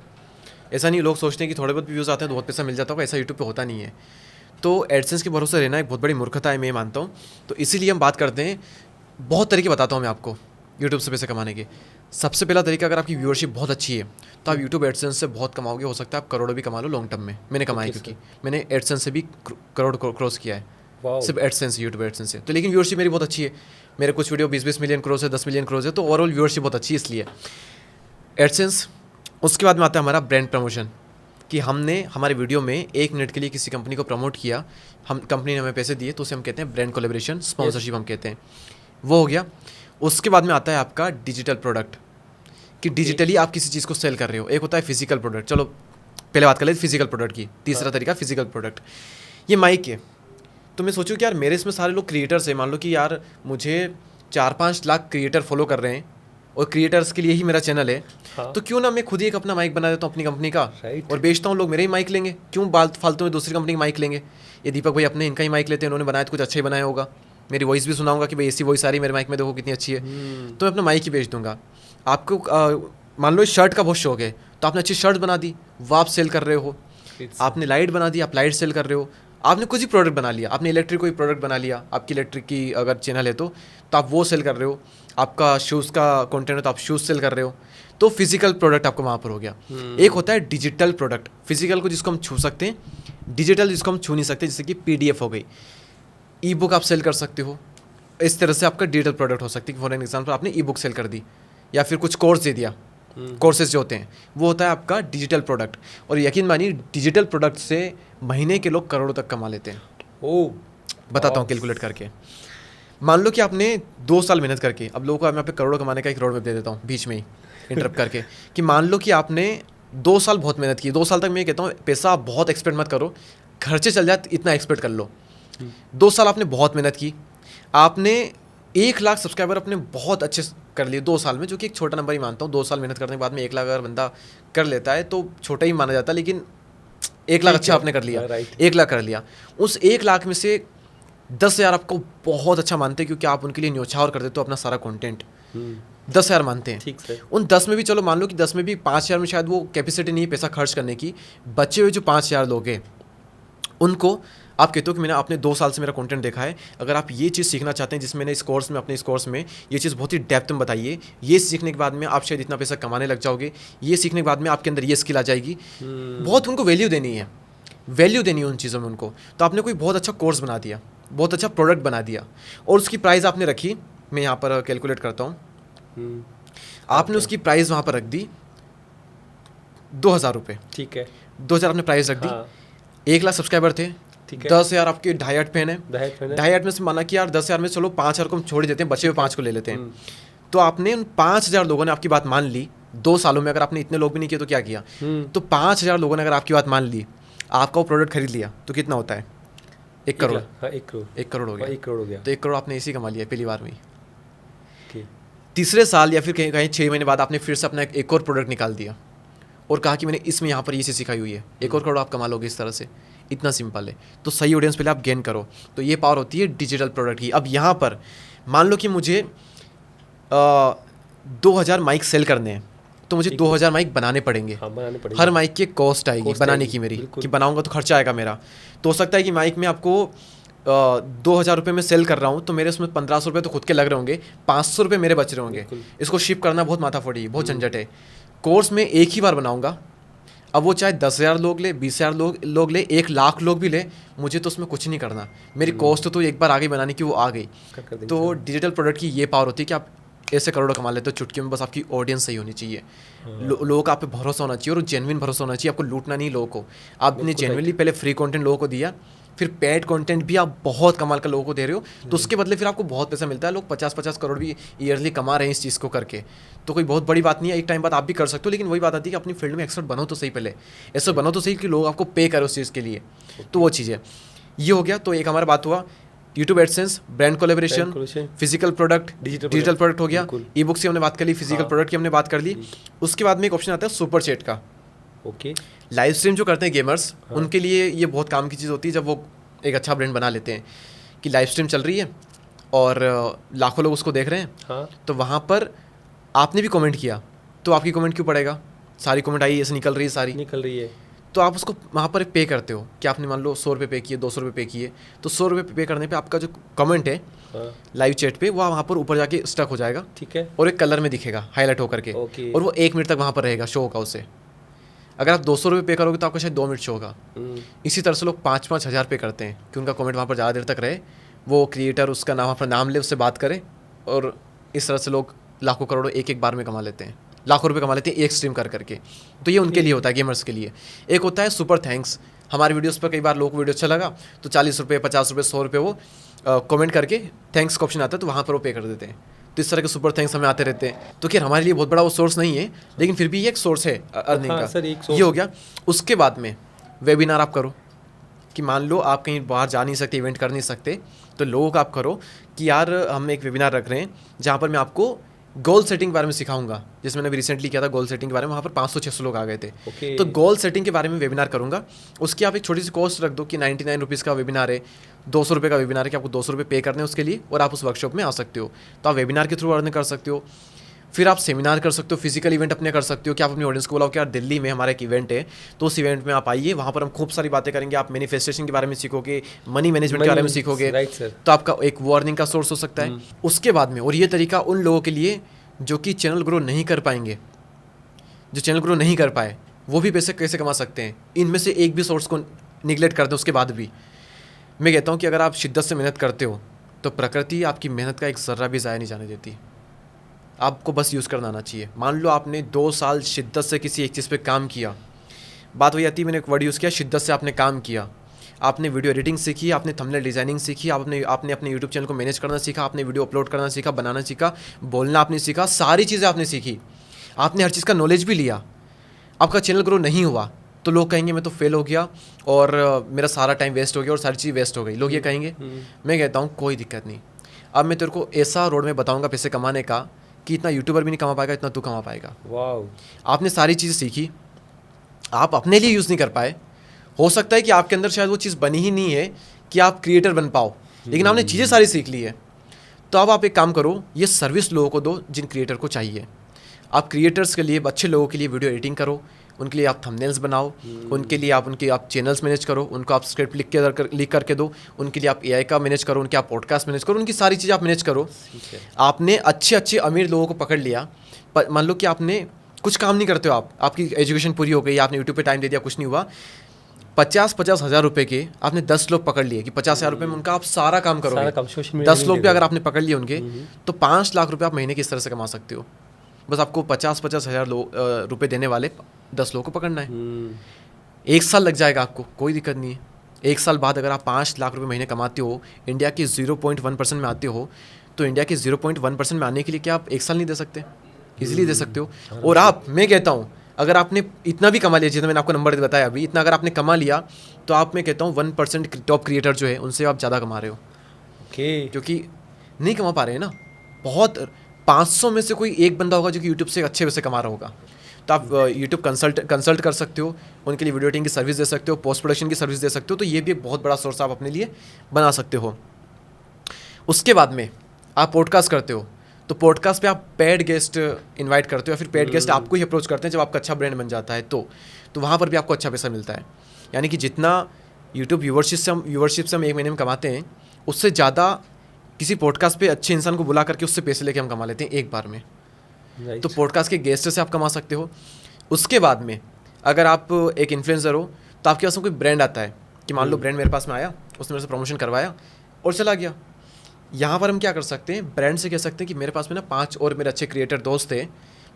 ऐसा नहीं, लोग सोचते हैं कि थोड़े बहुत व्यूज़ आते हैं तो बहुत पैसा मिल जाता होगा, ऐसा यूट्यूब पे होता नहीं है। तो एडसेंस के भरोसे रहना एक बहुत बड़ी मूर्खता है, मैं मानता हूँ। तो इसीलिए हम बात करते हैं, बहुत तरीके बताता हूँ मैं आपको यूट्यूब से पैसे कमाने के। सबसे पहला तरीका, अगर आपकी व्यूअरशिप बहुत अच्छी है तो आप यूट्यूब एडसेंस से बहुत कमाओगे, हो सकता है आप करोड़ों भी कमा लो लॉन्ग टर्म में। मैंने कमाया क्योंकि मैंने एडसेंस से भी करोड़ क्रॉस किया है, सिर्फ एडसेंस, यूट्यूब एडसेंस से। तो लेकिन व्यूअरशिप मेरी बहुत अच्छी है, मेरे कुछ वीडियो 20-20 मिलियन क्रॉस है, 10 मिलियन क्रॉस है, तो ओवरऑल व्यूअरशिप बहुत अच्छी है इसलिए एडसेंस। उसके बाद में आता है हमारा ब्रांड प्रमोशन, कि हमने हमारे वीडियो में 1 मिनट के लिए किसी कंपनी को प्रमोट किया, हम कंपनी ने हमें पैसे दिए, तो उसे हम कहते हैं ब्रांड कोलैबोरेशन, स्पॉन्सरशिप हम कहते हैं, वो हो गया। उसके बाद में आता है आपका डिजिटल प्रोडक्ट, कि डिजिटली आप किसी चीज़ को सेल कर रहे हो। एक होता है फिजिकल प्रोडक्ट, चलो पहले बात कर लेते फिजिकल प्रोडक्ट की। तीसरा तरीका फिजिकल प्रोडक्ट, ये माइक है। तो मैं सोचूं कि यार मेरे इसमें सारे लोग क्रिएटर्स हैं, मान लो कि यार मुझे 4-5 लाख क्रिएटर फॉलो कर रहे हैं और क्रिएटर्स के लिए ही मेरा चैनल है, तो क्यों ना मैं खुद ही एक अपना माइक बना देता हूँ अपनी कंपनी का, और बेचता हूँ, लोग मेरे ही माइक लेंगे, क्यों फालतू में दूसरी कंपनी की माइक लेंगे। ये दीपक भाई अपने इनका ही माइक लेते हैं, उन्होंने बनाया तो कुछ अच्छा ही बनाया होगा, मेरी वॉइस भी सुनाऊंगा कि भाई ऐसी वॉइस आ रही है मेरे माइक में, देखो कितनी अच्छी है, तो मैं अपना माइक ही बेच दूंगा। आपको मान लो शर्ट का बहुत शौक है, तो आपने अच्छी शर्ट बना दी, वो आप सेल कर रहे हो। आपने लाइट बना दी, आप लाइट सेल कर रहे हो। आपने कुछ ही प्रोडक्ट बना लिया, आपने इलेक्ट्रिक कोई प्रोडक्ट बना लिया, आपकी इलेक्ट्रिक की अगर चैनल है तो आप वो सेल कर रहे हो। आपका शूज़ का कंटेंट है तो आप शूज़ सेल कर रहे हो। तो फिजिकल प्रोडक्ट आपको वहाँ पर हो गया। एक होता है डिजिटल प्रोडक्ट, फिजिकल को जिसको हम छू सकते हैं, डिजिटल जिसको हम छू नहीं सकते, जैसे कि PDF हो गई, ई बुक आप सेल कर सकते हो। इस तरह से आपका डिजिटल प्रोडक्ट हो सकती है। फॉर एन एग्जाम्पल आपने ई बुक सेल कर दी या फिर कुछ कोर्स दे दिया, कोर्सेज जो होते हैं वो होता है आपका डिजिटल प्रोडक्ट। और यकीन मानिए डिजिटल प्रोडक्ट से महीने के लोग करोड़ों तक कमा लेते हैं। बताता हूँ कैलकुलेट करके। मान लो कि आपने 2 साल मेहनत करके, अब लोगों को मैं यहाँ पे करोड़ों कमाने का एक रोड मैप दे देता हूँ बीच में ही इंटरप्ट करके, कि मान लो कि आपने 2 साल बहुत मेहनत की। 2 साल तक मैं कहता हूँ पैसा आप बहुत एक्सपेक्ट मत करो, खर्चे चल जाए इतना एक्सपेक्ट कर लो। 2 साल आपने बहुत मेहनत की, आपने 1 लाख सब्सक्राइबर अपने बहुत अच्छे कर लिए 2 साल में, जो कि एक छोटा नंबर ही मानता हूँ। 2 साल मेहनत करने के बाद में 1 लाख अगर बंदा कर लेता है तो छोटा ही माना जाता है, लेकिन 1 लाख अच्छा आपने कर लिया, 1 लाख कर लिया। उस 1 लाख में से 10,000 आपको बहुत अच्छा मानते हैं, क्योंकि आप उनके लिए न्योछावर कर देते हो अपना सारा कंटेंट। 10,000 मानते हैं, ठीक है। उन 10 में भी चलो मान लो कि 10 में भी 5,000 में शायद वो कैपेसिटी नहीं है पैसा खर्च करने की, बचे हुए जो 5,000 लोग हैं उनको आप कहते हो कि मैंने आपने 2 साल से मेरा कंटेंट देखा है, अगर आप ये चीज़ सीखना चाहते हैं जिसमें मैंने इस कोर्स में ये चीज़ बहुत ही डेप्थ में बताई है, ये सीखने के बाद में आप शायद इतना पैसा कमाने लग जाओगे, ये सीखने के बाद में आपके अंदर ये स्किल आ जाएगी। बहुत उनको वैल्यू देनी है उन चीज़ों में उनको। तो आपने कोई बहुत अच्छा कोर्स बना दिया, बहुत अच्छा प्रोडक्ट बना दिया, और उसकी प्राइस आपने रखी, मैं यहाँ पर कैलकुलेट करता हूँ, आपने उसकी प्राइस वहाँ पर रख दी 2,000 रुपये, ठीक है। 2,000 आपने प्राइस रख दी। हाँ 1 लाख सब्सक्राइबर थे, ठीक है। 10,000 आपके 2.5 फैन है, दहेज मैंने 2.5 में से माना कि यार 10,000 में चलो 5,000 को हम छोड़ ही देते हैं, बचे हुए 5 को ले लेते हैं। हम्म, तो आपने उन 5,000 लोगों ने आपकी बात मान ली 2 सालों में। अगर आपने इतने लोग भी नहीं किए तो क्या किया, तो 5,000 लोगों ने अगर आपकी बात मान ली, आपका वो प्रोडक्ट खरीद लिया, तो कितना होता है 1 करोड़। हाँ 1 करोड़, 1 करोड़ हो गया। 1 करोड़ हो गया। तो 1 करोड़ आपने इसी कमा लिया पहली बार में ही। ओके, तीसरे साल या फिर कहीं कहीं 6 महीने बाद आपने फिर से अपना एक और प्रोडक्ट निकाल दिया और कहा कि मैंने इसमें यहाँ पर ये चीज़ सिखाई हुई है, 1 और करोड़ आप कमा लोगे इस तरह से। इतना सिंपल है। तो सही ऑडियंस पहले आप गेन करो। तो ये पावर होती है डिजिटल प्रोडक्ट की। अब यहाँ पर मान लो कि मुझे 2,000 माइक सेल करने हैं, तो मुझे 2,000 माइक बनाने पड़ेंगे। हाँ बनाने पड़ेंगे। हर माइक की कॉस्ट आएगी Cost बनाने आएगी, की मेरी, बिल्कुल। कि बनाऊंगा तो खर्चा आएगा मेरा। तो हो सकता है कि माइक में आपको 2,000 रुपये में सेल कर रहा हूँ, तो मेरे उसमें 1,500 रुपये तो खुद के लग रहे होंगे, 500 रुपये मेरे बच रहे होंगे। बिल्कुल। इसको शिप करना बहुत माथाफोड़ी, बहुत झंझट है। कोर्स में एक ही बार बनाऊंगा, अब वो चाहे 10,000 लोग ले, 20,000 लोग ले, 1,00,000 लोग भी ले, मुझे तो उसमें कुछ नहीं करना। मेरी कॉस्ट तो एक बार आ गई बनाने की, वो आ गई। कर देंगे। तो डिजिटल प्रोडक्ट की ये पावर होती है कि आप ऐसे करोड़ों कमा लेते हो चुटकी में। बस आपकी ऑडियंस सही होनी चाहिए, लोगों का आप पे भरोसा होना चाहिए और जेन्युइन भरोसा होना चाहिए। आपको लूटना नहीं लोगों को। आपने जेन्युइनली पहले फ्री कंटेंट लोगों को दिया, फिर पेड कंटेंट भी आप बहुत कमाल का लोगों को दे रहे हो, तो उसके बदले फिर आपको बहुत पैसा मिलता है। लोग 50-50 करोड़ भी ईयरली कमा रहे हैं इस चीज़ को करके। तो कोई बहुत बड़ी बात नहीं है, एक टाइम बाद आप भी कर सकते हो। लेकिन वही बात आती है कि अपनी फील्ड में एक्सपर्ट बनो तो सही, पहले ऐसे बनो तो सही कि लोग आपको पे करें उस चीज़ के लिए। तो वो चीज़ है, ये हो गया। तो एक हमारा बात हुआ YouTube AdSense, brand collaboration, physical product, digital product हो गया। ई बुक की हमने बात कर ली, फिजिकल प्रोडक्ट की हमने बात कर ली। उसके बाद में एक ऑप्शन आता है सुपर चैट का। ओके, लाइव स्ट्रीम जो करते हैं गेमर्स, उनके लिए ये बहुत काम की चीज़ होती है जब वो एक अच्छा ब्रांड बना लेते हैं कि लाइव स्ट्रीम चल रही है और लाखों लोग उसको देख रहे हैं। हाँ तो वहाँ पर आपने भी कमेंट किया, तो आपकी कमेंट क्यों पड़ेगा, सारी कमेंट आई ऐसे निकल रही है सारी, निकल रही है। तो आप उसको वहाँ पर पे करते हो कि आपने मान लो 100 रुपये पे किए, 200 रुपये पे किए, तो 100 रुपये पे करने पे आपका जो कमेंट है हाँ लाइव चैट पे, वो वहाँ पर ऊपर जाके स्टक हो जाएगा ठीक है। और एक कलर में दिखेगा हाईलाइट होकर के, ओके। और वो 1 मिनट तक वहाँ पर रहेगा, शो होगा उसे। अगर आप 200 रुपये पे करोगे तो आपको शायद 2 मिनट शो होगा। इसी तरह से लोग 5-5 हज़ार पे करते हैं कि उनका कमेंट वहाँ पर ज़्यादा देर तक रहे, वो क्रिएटर उसका नाम अपना नाम ले, उससे बात करे, और इस तरह से लोग लाखों करोड़ों एक बार में कमा लेते हैं, लाखों रुपए कमा लेते हैं एक स्ट्रीम कर करके। तो ये उनके लिए होता है, गेमर्स के लिए। एक होता है सुपर थैंक्स। हमारे वीडियोस पर कई बार लोगों को वीडियो अच्छा लगा तो 40 रुपये, 50 रुपये, 100 रुपये वो कमेंट करके थैंक्स का ऑप्शन आता है, तो वहाँ पर वो पे कर देते हैं। तो इस तरह के सुपर थैंक्स हमें आते रहते हैं। तो खैर हमारे लिए बहुत बड़ा वो सोर्स नहीं है, लेकिन फिर भी ये एक सोर्स है अर्निंग हाँ, का। सर, एक ये हो गया। उसके बाद में वेबिनार आप करो कि मान लो आप कहीं बाहर जा नहीं सकते, इवेंट कर नहीं सकते, तो लोगों का आप करो कि यार हम एक वेबिनार रख रहे हैं जहाँ पर मैं आपको गोल सेटिंग के बारे में सिखाऊंगा। जिसमें मैंने रिसेंटली किया था गोल सेटिंग के बारे में, वहाँ पर 500-600 लोग आ गए थे। ओके। तो गोल सेटिंग के बारे में वेबिनार करूंगा। उसकी आप एक छोटी सी कॉस्ट रख दो कि 99 रुपीज़ का वेबिनार है, 200 रुपये का वेबिनार है, कि आपको 200 रुपये पे करने हैं उसके लिए, और आप उस वर्कशॉप में आ सकते हो। तो आप वेबिनार के थ्रू अर्न कर सकते हो। फिर आप सेमिनार कर सकते हो, फिजिकल इवेंट अपने कर सकते हो कि आप अपनी ऑडियंस को बोलाओ कि यार दिल्ली में हमारा एक इवेंट है, तो उस इवेंट में आप आइए, वहाँ पर हम खूब सारी बातें करेंगे। आप मैनिफेस्टेशन के बारे में सीखोगे, मनी मैनेजमेंट के बारे में सीखोगे, राइट सर। तो आपका एक वार्निंग का सोर्स हो सकता है। उसके बाद में, और ये तरीका उन लोगों के लिए जो कि चैनल ग्रो नहीं कर पाएंगे, जो चैनल ग्रो नहीं कर पाए, वो भी पैसे कैसे कमा सकते हैं। इनमें से एक भी सोर्स को निगलेक्ट कर दें उसके बाद भी, मैं कहता हूँ कि अगर आप शिद्दत से मेहनत करते हो तो प्रकृति आपकी मेहनत का एक ज़र्रा भी ज़ाया नहीं जाने देती। आपको बस यूज़ करना आना चाहिए। मान लो आपने 2 साल शिद्दत से किसी एक चीज़ पे काम किया, बात वही आती है, मैंने एक वर्ड यूज़ किया, शिद्दत से आपने काम किया। आपने वीडियो एडिटिंग सीखी, आपने थंबनेल डिज़ाइनिंग सीखी, आपने अपने यूट्यूब चैनल को मैनेज करना सीखा, आपने वीडियो अपलोड करना सीखा, बनाना सीखा, बोलना आपने सीखा, सारी चीज़ें आपने सीखी, आपने हर चीज़ का नॉलेज भी लिया। आपका चैनल ग्रो नहीं हुआ तो लोग कहेंगे मैं तो फेल हो गया और मेरा सारा टाइम वेस्ट हो गया और सारी चीज़ वेस्ट हो गई, लोग ये कहेंगे। मैं कहता हूँ कोई दिक्कत नहीं, अब मैं तेरे को ऐसा रोड में बताऊँगा पैसे कमाने का कि इतना यूट्यूबर भी नहीं कमा पाएगा, इतना तू कमा पाएगा। वाओ। आपने सारी चीज़ें सीखी, आप अपने लिए यूज़ नहीं कर पाए, हो सकता है कि आपके अंदर शायद वो चीज़ बनी ही नहीं है कि आप क्रिएटर बन पाओ, लेकिन आपने चीज़ें सारी सीख ली है। तो अब आप एक काम करो, ये सर्विस लोगों को दो जिन क्रिएटर को चाहिए। आप क्रिएटर्स के लिए, अच्छे लोगों के लिए वीडियो एडिटिंग करो, उनके लिए आप थंबनेल्स बनाओ, उनके लिए आप चैनल्स मैनेज करो, उनको आप स्क्रिप्ट लिख करके दो, उनके लिए आप एआई का मैनेज करो, उनके आप पॉडकास्ट मैनेज करो, उनकी सारी चीज़ें आप मैनेज करो। आपने अच्छे अमीर लोगों को पकड़ लिया। मान लो कि आपने कुछ काम नहीं करते हो, आपकी एजुकेशन पूरी हो गई, आपने यूट्यूब पे टाइम दे दिया, कुछ नहीं हुआ, 50-50 हज़ार रुपये के आपने 10 लोग पकड़ लिए कि 50,000 रुपये में उनका आप सारा काम करोगे। 10 लोग भी अगर आपने पकड़ लिए उनके, तो 5 लाख रुपये आप महीने की इस तरह से कमा सकते हो। बस आपको 50-50 हज़ार रुपये देने वाले 10 लोगों को पकड़ना है। हम्म, 1 साल लग जाएगा आपको, कोई दिक्कत नहीं है। 1 साल बाद अगर आप 5 लाख रुपए महीने कमाते हो, इंडिया के 0.1% में आते हो, तो इंडिया के 0.1% में आने के लिए क्या आप 1 साल नहीं दे सकते? इजीली दे सकते हो। और मैं कहता हूँ, अगर आपने इतना भी कमा लिया, जितना मैंने आपको नंबर बताया अभी, इतना अगर आपने कमा लिया, तो मैं कहता हूँ 1% टॉप क्रिएटर जो है उनसे आप ज़्यादा कमा रहे हो। ओके, क्योंकि नहीं कमा पा रहे हैं ना, बहुत 500 में से कोई एक बंदा होगा जो कि यूट्यूब से अच्छे वैसे कमा रहा होगा। तो आप यूट्यूब कंसल्ट कर सकते हो, उनके लिए वीडियो एडिटिंग की सर्विस दे सकते हो, पोस्ट प्रोडक्शन की सर्विस दे सकते हो। तो ये भी एक बहुत बड़ा सोर्स आप अपने लिए बना सकते हो। उसके बाद में आप पॉडकास्ट करते हो, तो पॉडकास्ट पे आप पेड गेस्ट इनवाइट करते हो, या फिर पेड गेस्ट आपको ही अप्रोच करते हैं जब आपका अच्छा ब्रांड बन जाता है। तो वहाँ पर भी आपको अच्छा पैसा मिलता है। यानी कि जितना यूट्यूब व्यूवरशिप से हम एक महीने में कमाते हैं, उससे ज़्यादा किसी पॉडकास्ट पे अच्छे इंसान को बुला करके उससे पैसे लेके हम कमा लेते हैं एक बार में। राइट। तो पॉडकास्ट के गेस्ट से आप कमा सकते हो। उसके बाद में अगर आप एक इन्फ्लुएंसर हो, तो आपके पास में कोई ब्रांड आता है कि मान लो ब्रांड मेरे पास में आया, उसने मेरे से प्रमोशन करवाया और चला गया। यहाँ पर हम क्या कर सकते हैं, ब्रांड से कह सकते हैं कि मेरे पास में ना 5 और मेरे अच्छे क्रिएटर दोस्त थे।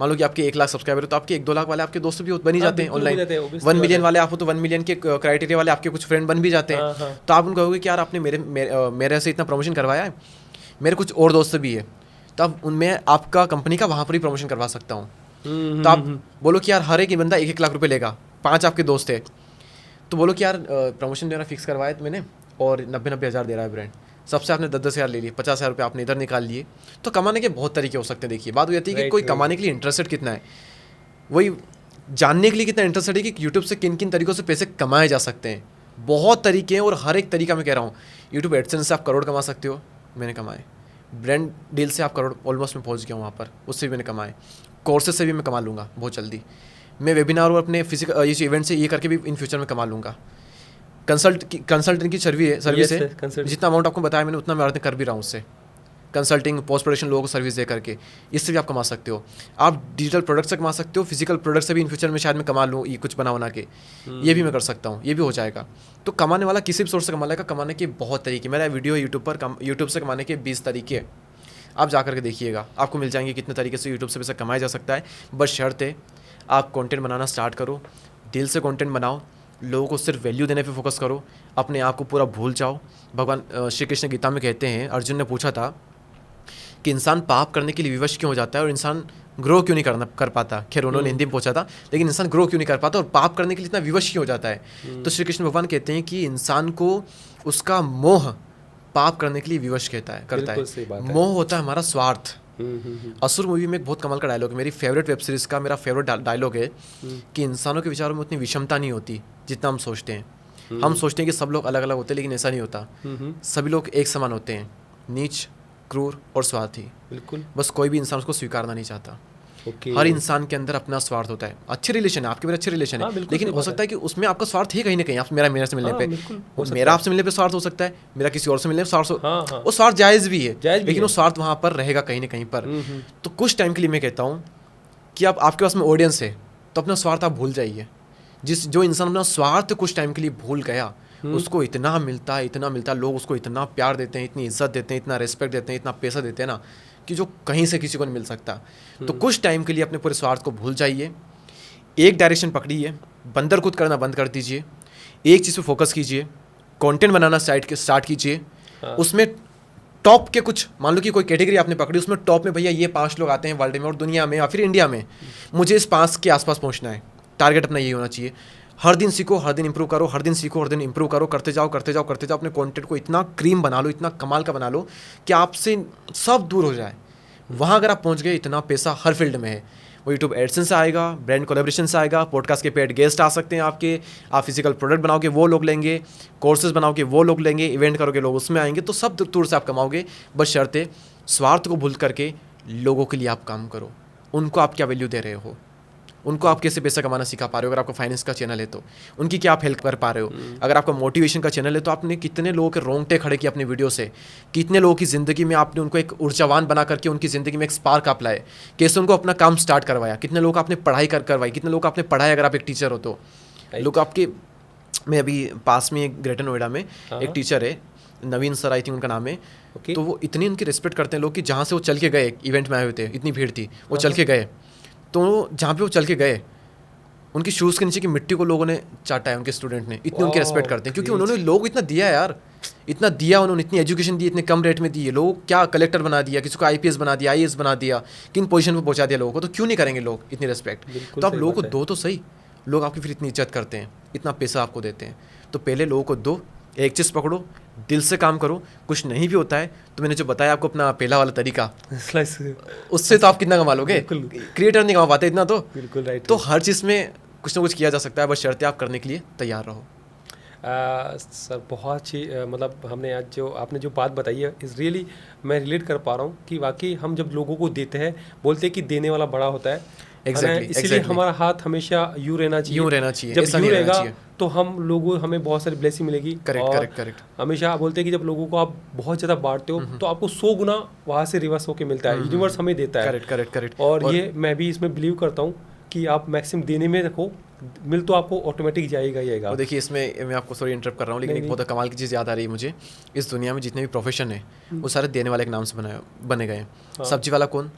मान लो कि आपके 1 लाख सब्सक्राइबर हो, तो आपके 1-2 लाख वाले आपके दोस्त भी बन ही जाते हैं ऑनलाइन। 1 मिलियन वाले आप हो तो 1 मिलियन के क्राइटेरिया वाले आपके कुछ फ्रेंड बन भी जाते हैं। तो आप उनको कहोगे कि यार आपने मेरे से इतना प्रमोशन करवाया है, मेरे कुछ और दोस्त भी है, तो अब उनमें आपका कंपनी का वहाँ पर ही प्रमोशन करवा सकता हूँ। तो आप बोलो कि यार हर एक बंदा 1-1 लाख रुपये लेगा, 5 आपके दोस्त है, तो बोलो कि यार प्रमोशन देना फिक्स करवाया तो मैंने, और 90-90 हज़ार दे रहा है ब्रांड, सबसे आपने 10-10 हज़ार ले लिए, 50 हज़ार रुपये आपने इधर निकाल लिए। तो कमाने के बहुत तरीके हो सकते हैं। देखिए, बात हो जाती है कि कोई कमाने के लिए इंटरेस्टेड कितना है, वही जानने के लिए कितना इंटरेस्टेड है कि यूट्यूब से किन किन तरीक़ों से पैसे कमाए जा सकते हैं। बहुत तरीके हैं, और हर एक तरीका मैं कह रहा हूँ। यूट्यूब एडसेंस से आप करोड़ कमा सकते हो, मैंने कमाए। ब्रांड डील से आप करोड़ ऑलमोस्ट मैं पहुँच गया हूँ वहाँ पर, उससे भी मैंने कमाए। कोर्सेज से भी मैं कमा लूँगा बहुत जल्दी। मैं वेबिनार और अपने फिजिकल ये इवेंट से ये करके भी इन फ्यूचर में कमा लूँगा। कंसल्टिंग की सर्विस है, जितना अमाउंट आपको बताया मैंने उतना मैं कर भी रहा हूँ उससे। कंसल्टिंग, पोस्ट प्रोडक्शन लोगों को सर्विस दे करके, इससे भी आप कमा सकते हो। आप डिजिटल प्रोडक्ट से कमा सकते हो, फिजिकल प्रोडक्ट से भी इन फ्यूचर में शायद मैं कमा लूँ, ये कुछ बना के ये भी मैं कर सकता हूँ, ये भी हो जाएगा। तो कमाने वाला किसी भी सोर्स से कमा लेगा। कमाने के बहुत तरीके, मेरा वीडियो है यूट्यूब पर, यूट्यूब से कमाने के 20 तरीके, आप जा करके देखिएगा, आपको मिल जाएंगे कितने तरीके से यूट्यूब से पैसा कमाया जा सकता है। बस शर्त है आप कंटेंट बनाना स्टार्ट करो, दिल से कंटेंट बनाओ, लोगों को सिर्फ वैल्यू देने पे फोकस करो, अपने आप को पूरा भूल जाओ। भगवान श्री कृष्ण गीता में कहते हैं, अर्जुन ने पूछा था कि इंसान पाप करने के लिए विवश क्यों हो जाता है और इंसान ग्रो क्यों नहीं कर पाता। खैर उन्होंने हिंदी में पूछा था, लेकिन इंसान ग्रो क्यों नहीं कर पाता और पाप करने के लिए इतना विवश क्यों हो जाता है। तो श्री कृष्ण भगवान कहते हैं कि इंसान को उसका मोह पाप करने के लिए विवश करता है। मोह होता है हमारा स्वार्थ। असुर मूवी में एक बहुत कमाल का डायलॉग है, मेरी फेवरेट वेब सीरीज का मेरा फेवरेट डायलॉग है कि इंसानों के विचारों में उतनी विषमता नहीं होती जितना हम सोचते हैं। हम सोचते हैं कि सब लोग अलग अलग होते हैं, लेकिन ऐसा नहीं होता। सभी लोग एक समान होते हैं, नीच, क्रूर और स्वार्थी। बिल्कुल, बस कोई भी इंसान उसको स्वीकारना नहीं चाहता। हर इंसान के अंदर अपना स्वार्थ होता है। अच्छे रिलेशन है, आपके मेरे अच्छे रिलेशन है, लेकिन हो सकता है कि उसमें आपका स्वार्थ है कहीं ना कहीं। आप मेरे से मिलने पे, मेरा आपसे मिलने पे स्वार्थ हो सकता है, मेरा किसी और से मिलने पे स्वार्थ वो स्वार्थ जायज़ भी है, लेकिन वो स्वार्थ वहाँ पर रहेगा कहीं ना कहीं पर। तो कुछ टाइम के लिए मैं कहता हूँ कि आप आपके पास में ऑडियंस है तो अपना स्वार्थ आप भूल जाइए। जो इंसान अपना स्वार्थ कुछ टाइम के लिए भूल गया, उसको इतना मिलता है, लोग उसको इतना प्यार देते हैं, इतनी इज्जत देते हैं, इतना रिस्पेक्ट देते हैं, इतना पैसा देते हैं ना, कि जो कहीं से किसी को नहीं मिल सकता। तो कुछ टाइम के लिए अपने पूरे स्वार्थ को भूल जाइए, एक डायरेक्शन पकड़िए, बंदर कूद करना बंद कर दीजिए, एक चीज़ पे फोकस कीजिए, कंटेंट बनाना स्टार्ट कीजिए। उसमें टॉप के कुछ, मान लो कि कोई कैटेगरी आपने पकड़ी, उसमें टॉप में भैया ये 5 लोग आते हैं वर्ल्ड में और दुनिया में या फिर इंडिया में, मुझे इस 5 के आसपास पहुँचना है। टारगेट अपना यही होना चाहिए। हर दिन सीखो, हर दिन इंप्रूव करो, हर दिन सीखो, हर दिन इंप्रूव करो, करते जाओ। अपने कंटेंट को इतना क्रीम बना लो, इतना कमाल का बना लो कि आपसे सब दूर हो जाए। वहाँ अगर आप पहुँच गए, इतना पैसा हर फील्ड में है। वो यूट्यूब एडसेंस से आएगा, ब्रांड कोलैबोरेशन से आएगा, पॉडकास्ट के पेड गेस्ट आ सकते हैं आपके, आप फिजिकल प्रोडक्ट बनाओगे वो लोग लेंगे, कोर्सेज बनाओगे वो लोग लेंगे, इवेंट करोगे लोग उसमें आएंगे। तो सब दूर से आप कमाओगे। बस शर्त है स्वार्थ को भूल करके लोगों के लिए आप काम करो। उनको आप क्या वैल्यू दे रहे हो, उनको आप कैसे पैसा कमाना सिखा पा रहे हो। अगर आपका फाइनेंस का चैनल है तो उनकी क्या आप हेल्प कर पा रहे हो। अगर आपका मोटिवेशन का चैनल है तो आपने कितने लोगों के रोंगटे खड़े किए अपने वीडियो से, कितने लोगों की ज़िंदगी में आपने उनको एक ऊर्जावान बना करके उनकी ज़िंदगी में एक स्पार्क आप लाए, कैसे उनको अपना काम स्टार्ट करवाया, कितने लोग आपने पढ़ाई करवाई, कितने लोग आपने पढ़ाया। अगर आप एक टीचर हो तो लोग आपके, मैं अभी पास में ग्रेटर नोएडा में एक टीचर है, नवीन सर आई थिंक उनका नाम है। ओके। तो वो इतनी उनकी रिस्पेक्ट करते हैं लोग कि जहाँ से वो चल के गए, इवेंट में आए हुए थे, इतनी भीड़ थी, वो चल के गए, तो जहाँ पे वो चल के गए उनकी शूज़ के नीचे की मिट्टी को लोगों ने चाटा है, उनके स्टूडेंट ने, इतनी उनकी रिस्पेक्ट करते हैं क्योंकि उन्होंने लोग इतना दिया है यार, इतना दिया उन्होंने, इतनी एजुकेशन दी, इतने कम रेट में दी है, लोग क्या कलेक्टर बना दिया, किसी को आईपीएस बना दिया, आईएएस बना दिया, किन पोजीशन पे पहुंचा दिया लोगों को, तो क्यों नहीं करेंगे लोग इतनी रिस्पेक्ट। तो आप लोगों को दो तो सही, लोग आपकी फिर इतनी इज्जत करते हैं, इतना पैसा आपको देते हैं, तो पहले लोगों को दो, एक चीज़ पकड़ो, दिल से काम करो। कुछ नहीं भी होता है तो मैंने जो बताया आपको अपना पहला वाला तरीका, उससे तो आप कितना कमा लोगे, क्रिएटर नहीं कमा पाते इतना तो। बिल्कुल राइट। तो हर चीज़ में कुछ ना कुछ किया जा सकता है, बस शर्तें आप करने के लिए तैयार रहो। सर बहुत अच्छी मतलब हमने आज जो आपने जो बात बताई है इज़ रियली मैं रिलेट कर पा रहा हूँ कि वाकई हम जब लोगों को देते हैं, बोलते हैं कि देने वाला बड़ा होता है। इसीलिए हमारा हाथ हमेशा यूँ रहना चाहिए, जब यूँ रहेगा तो हमें बहुत सारी ब्लेसिंग मिलेगी। करेक्ट। हमेशा बोलते हैं कि जब लोगों को आप बहुत ज़्यादा बांटते हो तो आपको 100 गुना वहाँ से रिवर्स होके मिलता है, यूनिवर्स हमें देता है। करेक्ट। और ये मैं भी इसमें बिलीव करता हूँ कि आप मैक्सिमम देने में रखो, मिल तो आपको ऑटोमेटिक जाएगा। और देखिए इसमें मैं आपको सॉरी इंटरप्ट कर रहा हूँ, लेकिन एक बहुत कमाल की चीज़ याद आ रही है मुझे। इस दुनिया में जितने भी प्रोफेशन है वो सारे देने वाले के नाम से बने गए हैं। सब्जी वाला कौन,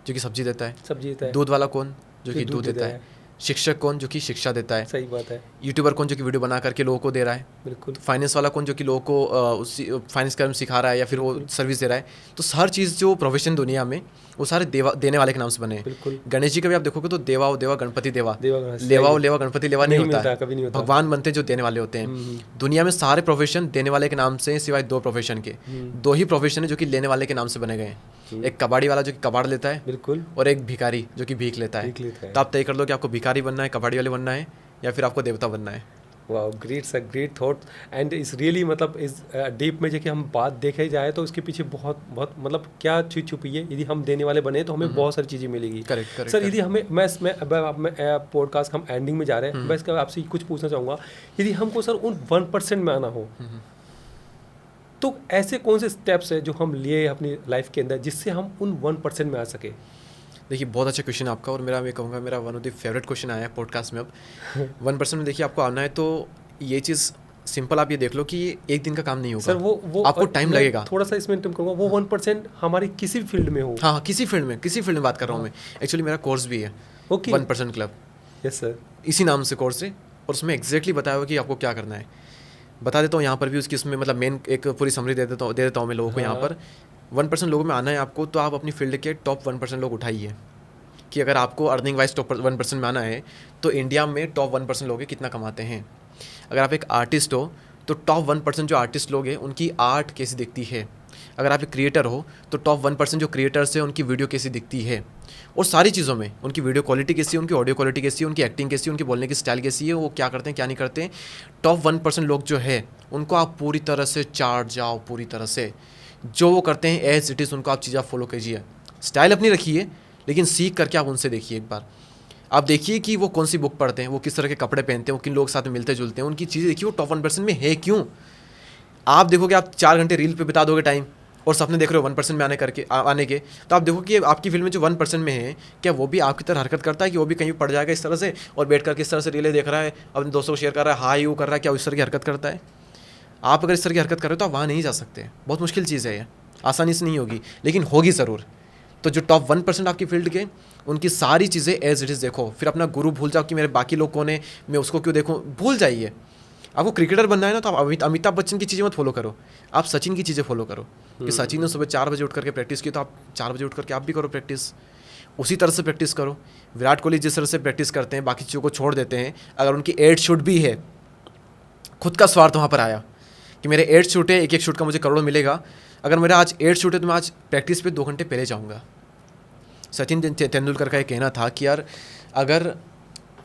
जो कि सब्जी देता है। दूध वाला कौन, जो कि दूध देता है। शिक्षक कौन, जो कि शिक्षा देता है। सही बात है। यूट्यूबर कौन, जो कि वीडियो बना करके लोगों को दे रहा है। बिल्कुल। फाइनेंस वाला कौन, जो कि लोगों को फाइनेंस का सिखा रहा है या फिर वो सर्विस दे रहा है। तो हर चीज़ जो प्रोफेशन दुनिया में वो सारे देने वाले के नाम से बने हैं। बिल्कुल। गणेश जी का भी आप देखोगे तो देवा देवा गणपति देवा, लेवा लेवा गणपति लेवा नहीं होता है, कभी नहीं होता। भगवान बनते हैं जो देने वाले होते हैं। दुनिया में सारे प्रोफेशन देने वाले के नाम से, सिवाय 2 प्रोफेशन के। 2 ही प्रोफेशन है जो कि लेने वाले के नाम से बने गए हैं। एक कबाड़ी वाला जो कि कबाड़ लेता है, बिल्कुल, और एक भिखारी जो कि भीख लेता है। तो आप तय कर लो कि आपको भिखारी बनना है, कबाड़ी वाले बनना है, या फिर आपको देवता बनना है। वाह, great sir, great thought. And इस रियली मतलब इस डीप में जो कि हम बात देखे जाए तो इसके पीछे बहुत बहुत मतलब क्या चीज़ छुपी है। यदि हम देने वाले बने तो हमें बहुत सारी चीज़ें मिलेगी। करेक्ट सर, यदि हमें मैं पॉडकास्ट हम एंडिंग में जा रहे हैं, मैं इसका आपसे कुछ पूछना चाहूँगा। यदि हमको सर उन 1% में आना हो तो ऐसे कौन से स्टेप्स है जो हम लिए अपनी लाइफ के अंदर जिससे हम उन 1% में आ सके? देखिए बहुत अच्छा क्वेश्चन है आपका, और मैं कहूँगा मेरा one of the favourite question आया है पॉडकास्ट में। अब 1% में देखिए आपको आना है तो ये चीज़ सिंपल, आप ये देख लो कि ये एक दिन का काम नहीं होगा सर। वो आपको टाइम लगेगा। थोड़ा सा इसमें इंटरप्ट करूँगा, वो 1% हमारी किसी भी फील्ड में हो। हाँ, किसी फील्ड में बात कर रहा हूँ मैं। एक्चुअली मेरा कोर्स भी है 1% क्लब। Yes sir. इसी नाम से कोर्स है, और उसमें एग्जैक्टली बताया हुआ कि आपको क्या करना है। बता देता हूँ यहाँ पर भी उसकी, उसमें मतलब मेन एक पूरी समरी दे देता हूँ मैं लोगों को। यहाँ पर 1% लोगों में आना है आपको, तो आप अपनी फील्ड के टॉप 1% लोग उठाइए कि अगर आपको अर्निंग वाइज टॉप 1% में आना है तो इंडिया में टॉप 1% लोग कितना कमाते हैं। अगर आप एक आर्टिस्ट हो तो टॉप 1% जो आर्टिस्ट लोग हैं उनकी आर्ट कैसी दिखती है। अगर आप एक क्रिएटर हो तो टॉप 1% जो क्रिएटर्स हैं उनकी वीडियो कैसी दिखती है, और सारी चीज़ों में उनकी वीडियो क्वालिटी कैसी है, उनकी ऑडियो क्वालिटी कैसी है, उनकी एक्टिंग कैसी है, उनकी बोलने की स्टाइल कैसी है, वो क्या करते हैं क्या नहीं करते हैं। टॉप 1% लोग जो है उनको आप पूरी तरह से चाट जाओ, पूरी तरह से जो वो करते हैं एज इट इज़ उनको आप चीज़ें फॉलो कीजिए। स्टाइल अपनी रखिए, लेकिन सीख करके आप उनसे देखिए। एक बार आप देखिए कि वो कौन सी बुक पढ़ते हैं, वो किस तरह के कपड़े पहनते हैं, वो किन लोग साथ में मिलते जुलते हैं, उनकी चीज़ें देखिए वो टॉप 1% में है क्यों। आप देखोगे आप 4 घंटे रील पे बिता दोगे टाइम, और सपने देख रहे हो 1% में आने के, तो आप देखो कि आपकी फील्ड में जो 1% में है क्या वो भी आपकी तरह हरकत करता है कि वो भी कहीं पड़ जाएगा इस तरह से और बैठ कर किस तरह से रीलें देख रहा है, अपने दोस्तों को शेयर कर रहा है, हाई यू कर रहा है, क्या इस तरह की हरकत करता है। आप अगर इस तरह की हरकत कर रहे हो तो आप वहाँ नहीं जा सकते। बहुत मुश्किल चीज़ है ये, आसानी से नहीं होगी, लेकिन होगी ज़रूर। तो जो टॉप 1% आपकी फील्ड के, उनकी सारी चीज़ें एज इट इज़ देखो। फिर अपना गुरु भूल जाओ कि मेरे बाकी लोग कौन है, मैं उसको क्यों देखूँ, भूल जाइए। आपको क्रिकेटर बनना है ना तो आप अमिताभ बच्चन की चीज़ें मत फॉलो करो, आप सचिन की चीज़ें फॉलो करो। कि सचिन ने सुबह 4 बजे उठ करके प्रैक्टिस की तो आप 4 बजे उठ करके आप भी करो प्रैक्टिस, उसी तरह से प्रैक्टिस करो। विराट कोहली जिस तरह से प्रैक्टिस करते हैं, बाकी चीज़ों को छोड़ देते हैं। अगर उनकी 8 शूट भी है, खुद का स्वार्थ वहाँ पर आया कि मेरे 8 शूट है, एक शूट का मुझे करोड़ मिलेगा। अगर मेरा आज 8 शूट है तो मैं आज प्रैक्टिस पे 2 घंटे पहले जाऊँगा। सचिन तेंदुलकर का ये कहना था कि यार अगर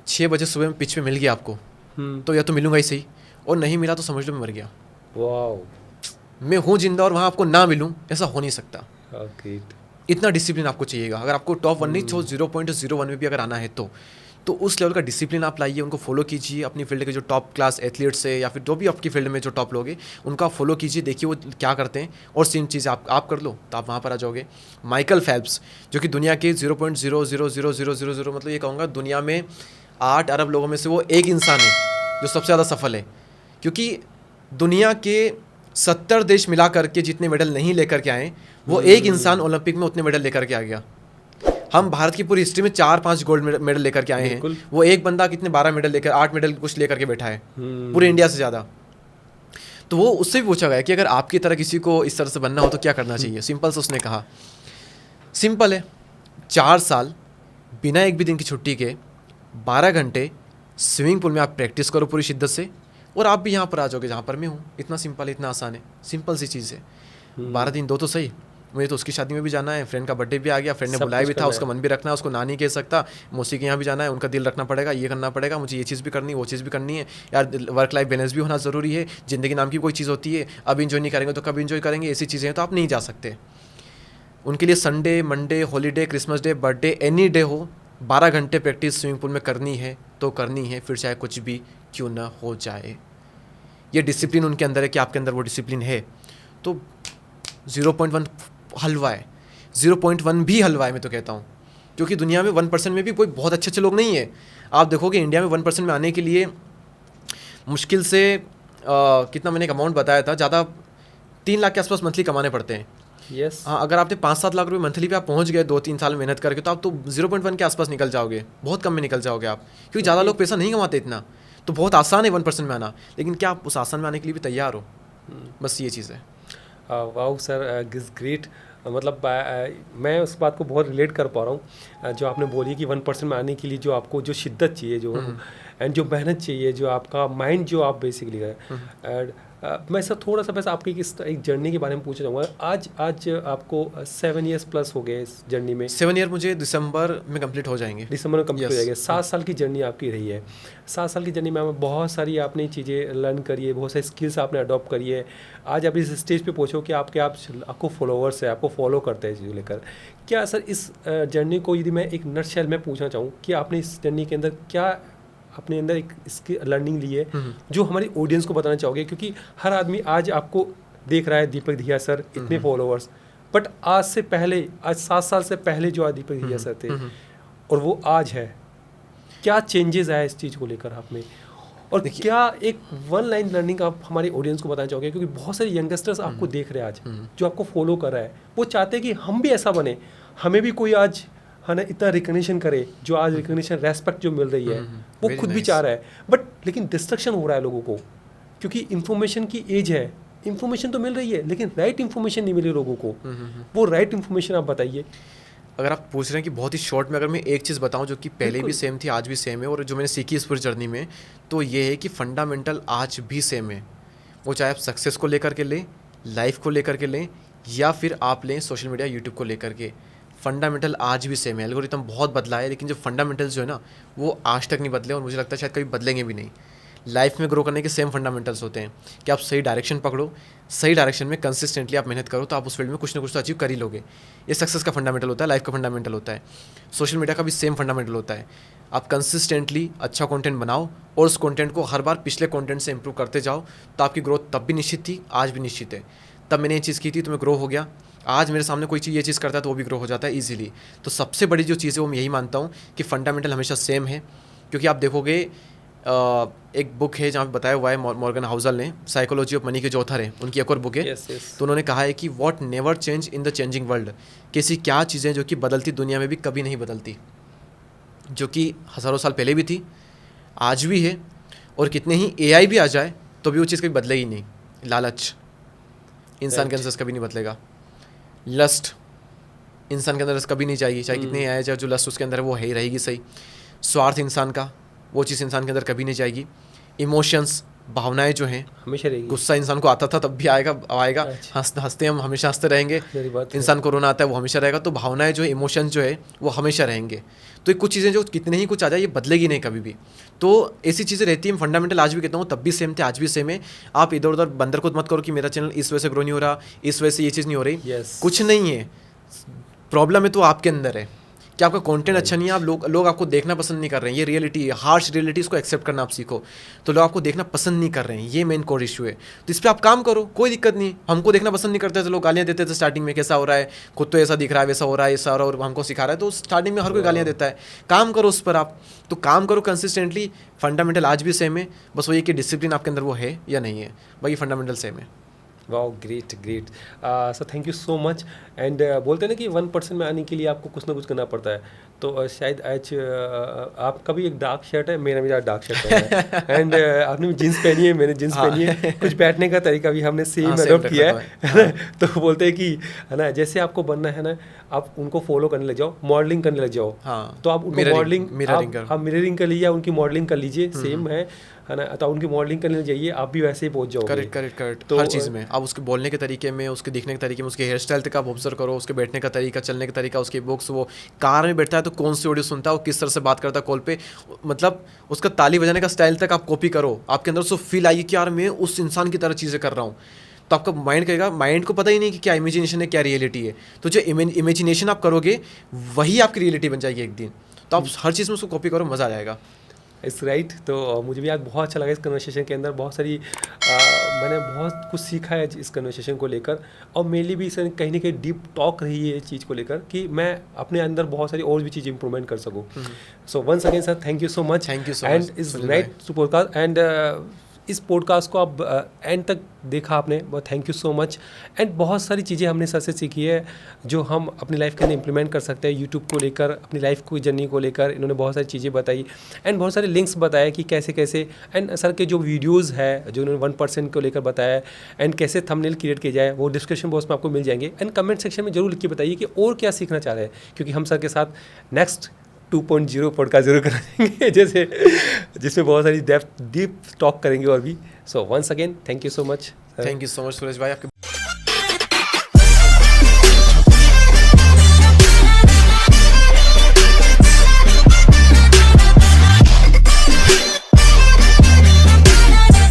6 बजे सुबह में पिच पे मिल गया आपको तो या तो मिलूंगा ही सही, और नहीं मिला तो समझ लो मैं मर गया। वाओ, मैं हूँ जिंदा और वहाँ आपको ना मिलूँ, ऐसा हो नहीं सकता। ग्रेट। इतना डिसिप्लिन आपको चाहिएगा। अगर आपको टॉप 1 नहीं तो 0.01 में भी अगर आना है तो उस लेवल का डिसिप्लिन आप लाइए, उनको फॉलो कीजिए। अपनी फील्ड के जो टॉप क्लास एथलीट्स है या फिर जो भी आपकी फील्ड में जो टॉप लोग हैं उनको आप फॉलो कीजिए, देखिए वो क्या करते हैं, और सेम चीज़ आप कर लो तो आप वहाँ पर आ जाओगे। माइकल फेल्प्स जो कि दुनिया के 0.0000000 मतलब ये कहूँगा दुनिया में 8 अरब लोगों में से वो एक इंसान है जो सबसे ज़्यादा सफल है, क्योंकि दुनिया के 70 देश मिला करके जितने मेडल नहीं लेकर के आए, वो एक इंसान ओलंपिक में उतने मेडल लेकर के आ गया। हम भारत की पूरी हिस्ट्री में 4-5 गोल्ड मेडल लेकर के आए हैं, वो एक बंदा कितने 12 मेडल लेकर 8 मेडल कुछ लेकर के बैठा है पूरे इंडिया से ज़्यादा। तो वो उससे भी पूछा गया कि अगर आपकी तरह किसी को इस तरह से बनना हो तो क्या करना चाहिए। सिंपल से उसने कहा, सिंपल है, 4 साल बिना एक भी दिन की छुट्टी के 12 घंटे स्विमिंग पूल में आप प्रैक्टिस करो पूरी शिद्दत से, और आप भी यहाँ पर आ जाओगे जहाँ पर मैं हूँ। इतना सिंपल है, इतना आसान है, सिंपल सी चीज़ है। 12 दिन दो तो सही, मुझे तो उसकी शादी में भी जाना है, फ्रेंड का बर्थडे भी आ गया, फ्रेंड ने बुलाया भी था, उसका मन भी रखना है, उसको ना नहीं कह सकता, मौसी के यहाँ भी जाना है, उनका दिल रखना पड़ेगा, ये करना पड़ेगा, मुझे ये चीज़ भी करनी है, वो चीज़ भी करनी है यार। वर्क लाइफ बैलेंस भी होना ज़रूरी है, ज़िंदगी नाम की कोई चीज़ होती है, अब इन्जॉय नहीं करेंगे तो कब इन्जॉय करेंगे, ऐसी चीज़ें हैं तो आप नहीं जा सकते। उनके लिए Sunday, Monday, holiday, Christmas day, birthday, any day हो, 12 घंटे प्रैक्टिस स्विमिंग पूल में करनी है तो करनी है, फिर चाहे कुछ भी क्यों ना हो जाए। ये डिसिप्लिन उनके अंदर है कि आपके अंदर वो डिसिप्लिन है। तो 0.1 हलवा है, 0.1 भी हलवा है मैं तो कहता हूँ, क्योंकि दुनिया में 1% में भी कोई बहुत अच्छे अच्छे लोग नहीं है। आप देखोगे इंडिया में 1% में आने के लिए मुश्किल से कितना मैंने एक अमाउंट बताया था, ज़्यादा 3 लाख के आसपास मंथली कमाने पड़ते हैं। यस हाँ, अगर आपने 5-7 लाख रुपये मंथली पे आप पहुँच गए 2-3 साल मेहनत करके, तो आप तो 0.1 के आसपास निकल जाओगे, बहुत कम में निकल जाओगे आप, क्योंकि ज़्यादा लोग पैसा नहीं कमाते इतना। तो बहुत आसान है 1% में आना, लेकिन क्या आप उस आसान में आने के लिए भी तैयार हो, बस ये चीज़ है। Wow sir, is great. मतलब मैं उस बात को बहुत रिलेट कर पा रहा हूँ जो आपने बोली कि 1% में आने के लिए जो आपको जो शिद्दत चाहिए, जो एंड जो मेहनत चाहिए, जो आपका माइंड जो आप बेसिकली है। एंड मैं सर थोड़ा सा बस आपकी एक जर्नी के बारे में पूछना चाहूँगा। आज आपको 7 ईयर्स प्लस हो गए इस जर्नी में। 7 ईयर मुझे दिसंबर में कंप्लीट हो जाएंगे। दिसंबर में कंप्लीट हो जाएंगे। 7 साल की जर्नी आपकी रही है। 7 साल की जर्नी में बहुत सारी आपने चीज़ें लर्न करी है, बहुत सारी स्किल्स आपने अडॉप्ट करी है। आज आप इस स्टेज पे पहुँचो कि आपको फॉलोअर्स है, आपको फॉलो करते हैं चीज़ों लेकर। क्या सर इस जर्नी को यदि मैं एक नटशेल में पूछना चाहूँ कि आपने इस जर्नी के अंदर क्या अपने अंदर एक इसकी लर्निंग ली है जो हमारी ऑडियंस को बताना चाहोगे? क्योंकि हर आदमी आज आपको देख रहा है, दीपक दहिया सर इतने फॉलोअर्स, बट आज से पहले, आज 7 साल से पहले जो आज दीपक दहिया सर थे और वो आज है, क्या चेंजेस आया इस चीज़ को लेकर आप में? और क्या एक 1 लाइन लर्निंग आप हमारी ऑडियंस को बताना चाहोगे? क्योंकि बहुत सारे यंगस्टर्स आपको देख रहे हैं आज, जो आपको फॉलो कर रहा है, वो चाहते हैं कि हम भी ऐसा बने, हमें भी कोई आज है ना इतना रिकग्निशन करे, जो आज रिकग्निशन रेस्पेक्ट जो मिल रही है वो खुद भी चाह रहा है, बट लेकिन डिस्ट्रक्शन हो रहा है लोगों को, क्योंकि इन्फॉर्मेशन की एज है। इन्फॉर्मेशन तो मिल रही है लेकिन राइट इन्फॉर्मेशन नहीं मिली लोगों को। वो राइट इन्फॉर्मेशन आप बताइए। अगर आप पूछ रहे हैं कि बहुत ही शॉर्ट में अगर मैं एक चीज़ बताऊं जो कि पहले भी सेम थी, आज भी सेम है, और जो मैंने सीखी इस पूरी जर्नी में, तो ये है कि फंडामेंटल आज भी सेम है। वो चाहे आप सक्सेस को लेकर के लें, लाइफ को लेकर के लें, या फिर आप लें सोशल मीडिया, यूट्यूब को लेकर के, फंडामेंटल आज भी सेम है। एल्गोरिथम बहुत बदला है, लेकिन जो फंडामेंटल्स जो है ना वो आज तक नहीं बदले, और मुझे लगता है शायद कभी बदलेंगे भी नहीं। लाइफ में ग्रो करने के सेम फंडामेंटल्स होते हैं कि आप सही डायरेक्शन पकड़ो, सही डायरेक्शन में कंसिस्टेंटली आप मेहनत करो, तो आप उस फील्ड में कुछ ना कुछ तो अचीव कर ही लोगे। ये सक्सेस का फंडामेंटल होता है, लाइफ का फंडामेंटल होता है। सोशल मीडिया का भी सेम फंडामेंटल होता है। आप कंसिस्टेंटली अच्छा कंटेंट बनाओ और उस कंटेंट को हर बार पिछले कंटेंट से इंप्रूव करते जाओ, तो आपकी ग्रोथ तब भी निश्चित थी, आज भी निश्चित है। तब मैंने ये चीज़ की थी तो मैं ग्रो हो गया। आज मेरे सामने कोई चीज़ ये चीज़ करता है तो वो भी ग्रो हो जाता है ईजिली। तो सबसे बड़ी जो चीज़ है वो मैं यही मानता हूँ कि फंडामेंटल हमेशा सेम है। क्योंकि आप देखोगे एक बुक है जहाँ पे बताया हुआ है, मॉर्गन हाउसल ने, साइकोलॉजी ऑफ मनी के जो ऑथर हैं, उनकी एक और बुक है। तो उन्होंने कहा है कि what never change in the changing world, कैसी क्या चीज़ें जो कि बदलती दुनिया में भी कभी नहीं बदलती, जो कि हज़ारों साल पहले भी थी, आज भी है, और कितने ही AI भी आ जाए तो भी वो चीज़ कभी बदलेगी नहीं। लालच इंसान के अंदर कभी नहीं बदलेगा। लस्ट इंसान के अंदर कभी नहीं जाएगी, चाहे कितने आए जाए, जो लस्ट उसके अंदर है वो है ही रहेगी सही। स्वार्थ इंसान का, वो चीज़ इंसान के अंदर कभी नहीं जाएगी। इमोशंस, भावनाएं जो हैं हमेशा रहेगी। गुस्सा इंसान को आता था तब भी आएगा। हंसते हम हमेशा हंसते रहेंगे। इंसान को रोना आता है वो हमेशा रहेगा। तो भावनाएं जो है, इमोशन जो है वो हमेशा रहेंगे। तो कुछ चीज़ें जो कितने ही कुछ आ जाए ये बदलेगी नहीं कभी भी। तो ऐसी चीज़ें रहती हैं। फंडामेंटल आज भी कहता हूँ तब भी सेम थे, आज भी सेम है। आप इधर उधर बंदर को मत करो कि मेरा चैनल इस वजह से ग्रो नहीं हो रहा, इस वजह से ये चीज़ नहीं हो रही। कुछ नहीं है, प्रॉब्लम है तो आपके अंदर है कि आपका कंटेंट अच्छा नहीं है। आप लोग आपको देखना पसंद नहीं कर रहे हैं। ये रियलिटी है, हार्श रियलिटीज़ को एक्सेप्ट करना आप सीखो। तो लोग आपको देखना पसंद नहीं कर रहे हैं, ये मेन कोर इशू है। तो इस पर आप काम करो, कोई दिक्कत नहीं। हमको देखना पसंद नहीं करते तो लोग गालियाँ देते थे स्टार्टिंग में, कैसा हो रहा है, खुद तो ऐसा दिख रहा है, वैसा हो रहा है, ऐसा हो रहा है, और हमको सिखा रहा है। तो स्टार्टिंग में हर कोई गालियाँ देता है। काम करो उस पर आप, तो काम करो कंसिस्टेंटली। फंडामेंटल आज भी सेम है, बस वो ये कि डिसिप्लिन आपके अंदर वो है या नहीं है, बाकी फंडामेंटल सेम है। Wow, great great. So thank you so much. And बोलते हैं ना कि 1% में आने के लिए आपको कुछ ना कुछ करना पड़ता है। तो शायद आज आपका भी एक डार्क शर्ट है, मेरा भी डार्क शर्ट पहना है। एंड आपने भी जीन्स पहनी है, मैंने जीन्स हाँ। पहनी है। कुछ बैठने का तरीका भी हमने सेम हाँ, same अडॉप्ट रखा किया हुआ है है। ना? तो बोलते हैं कि है ना, जैसे आपको बनना है ना, आप उनको फॉलो करने लग जाओ, मॉडलिंग करने लग जाओ। हाँ, तो आप उनको mirroring- मॉडलिंग mirroring करो। आप मिररिंग कर लीजिए, उनकी मॉडलिंग कर लीजिए, सेम है ना? तो उनकी मॉडलिंग करने लग जाइए, आप भी वैसे ही पहुंच जाओगे। करेक्ट करेक्ट करेक्ट, तो, हर चीज़ में आप उसके बोलने के तरीके में, उसके दिखने के तरीके में, उसके हेयर स्टाइल तक आप ऑब्जर्व करो, उसके बैठने का तरीका, चलने का तरीका, उसकी बुक्स, वो कार में बैठता है तो कौन सी ऑडियो सुनता है, वो किस तरह से बात करता है कॉल पे, मतलब उसका ताली बजाने का स्टाइल तक आप कॉपी करो, आपके अंदर सो फील आएगी कि यार मैं उस इंसान की तरह चीज़ें कर रहा हूँ। तो आपका माइंड कहेगा, माइंड को पता ही नहीं कि क्या इमेजिनेशन है क्या रियलिटी है, तो जो इमेजिनेशन आप करोगे वही आपकी रियलिटी बन जाएगी एक दिन। तो आप हर चीज़ में उसको कॉपी करो, मज़ा आ जाएगा। It's right. तो मुझे भी आज बहुत अच्छा लगा इस कन्वर्सेशन के अंदर, बहुत सारी मैंने बहुत कुछ सीखा है इस कन्वर्सेशन को लेकर। और मेनली भी इसे कहीं ना कहीं डीप टॉक रही है इस चीज़ को लेकर कि मैं अपने अंदर बहुत सारी और भी चीज़ें इंप्रूवमेंट कर सकूँ। So once again sir, thank you so much. Thank you so and much, इस सुनील नाइट भाई। To podcast. एंड इस पॉडकास्ट को आप एंड तक देखा आपने, बहुत thank you so much. And बहुत सारी चीज़ें हमने सर से सीखी है जो हम अपनी लाइफ के अंदर इंप्लीमेंट कर सकते हैं। यूट्यूब को लेकर, अपनी लाइफ को जर्नी को लेकर इन्होंने बहुत सारी चीज़ें बताई एंड बहुत सारे लिंक्स बताए कि कैसे कैसे। एंड सर के जो वीडियोज़ है जो इन्होंने 1% को लेकर बताया एंड कैसे थंबनेल क्रिएट किया जाए, वो डिस्क्रिप्शन बॉक्स में आपको मिल जाएंगे। एंड कमेंट सेक्शन में जरूर लिख के बताइए कि और क्या सीखना चाह रहे हैं, क्योंकि हम सर के साथ नेक्स्ट 2.0 पॉडकास्ट जरूर करेंगे जैसे जिसमें बहुत सारी डेप्थ डीप टॉक करेंगे और भी। So once again thank you so much. Thank you so much Suraj भाई, आपके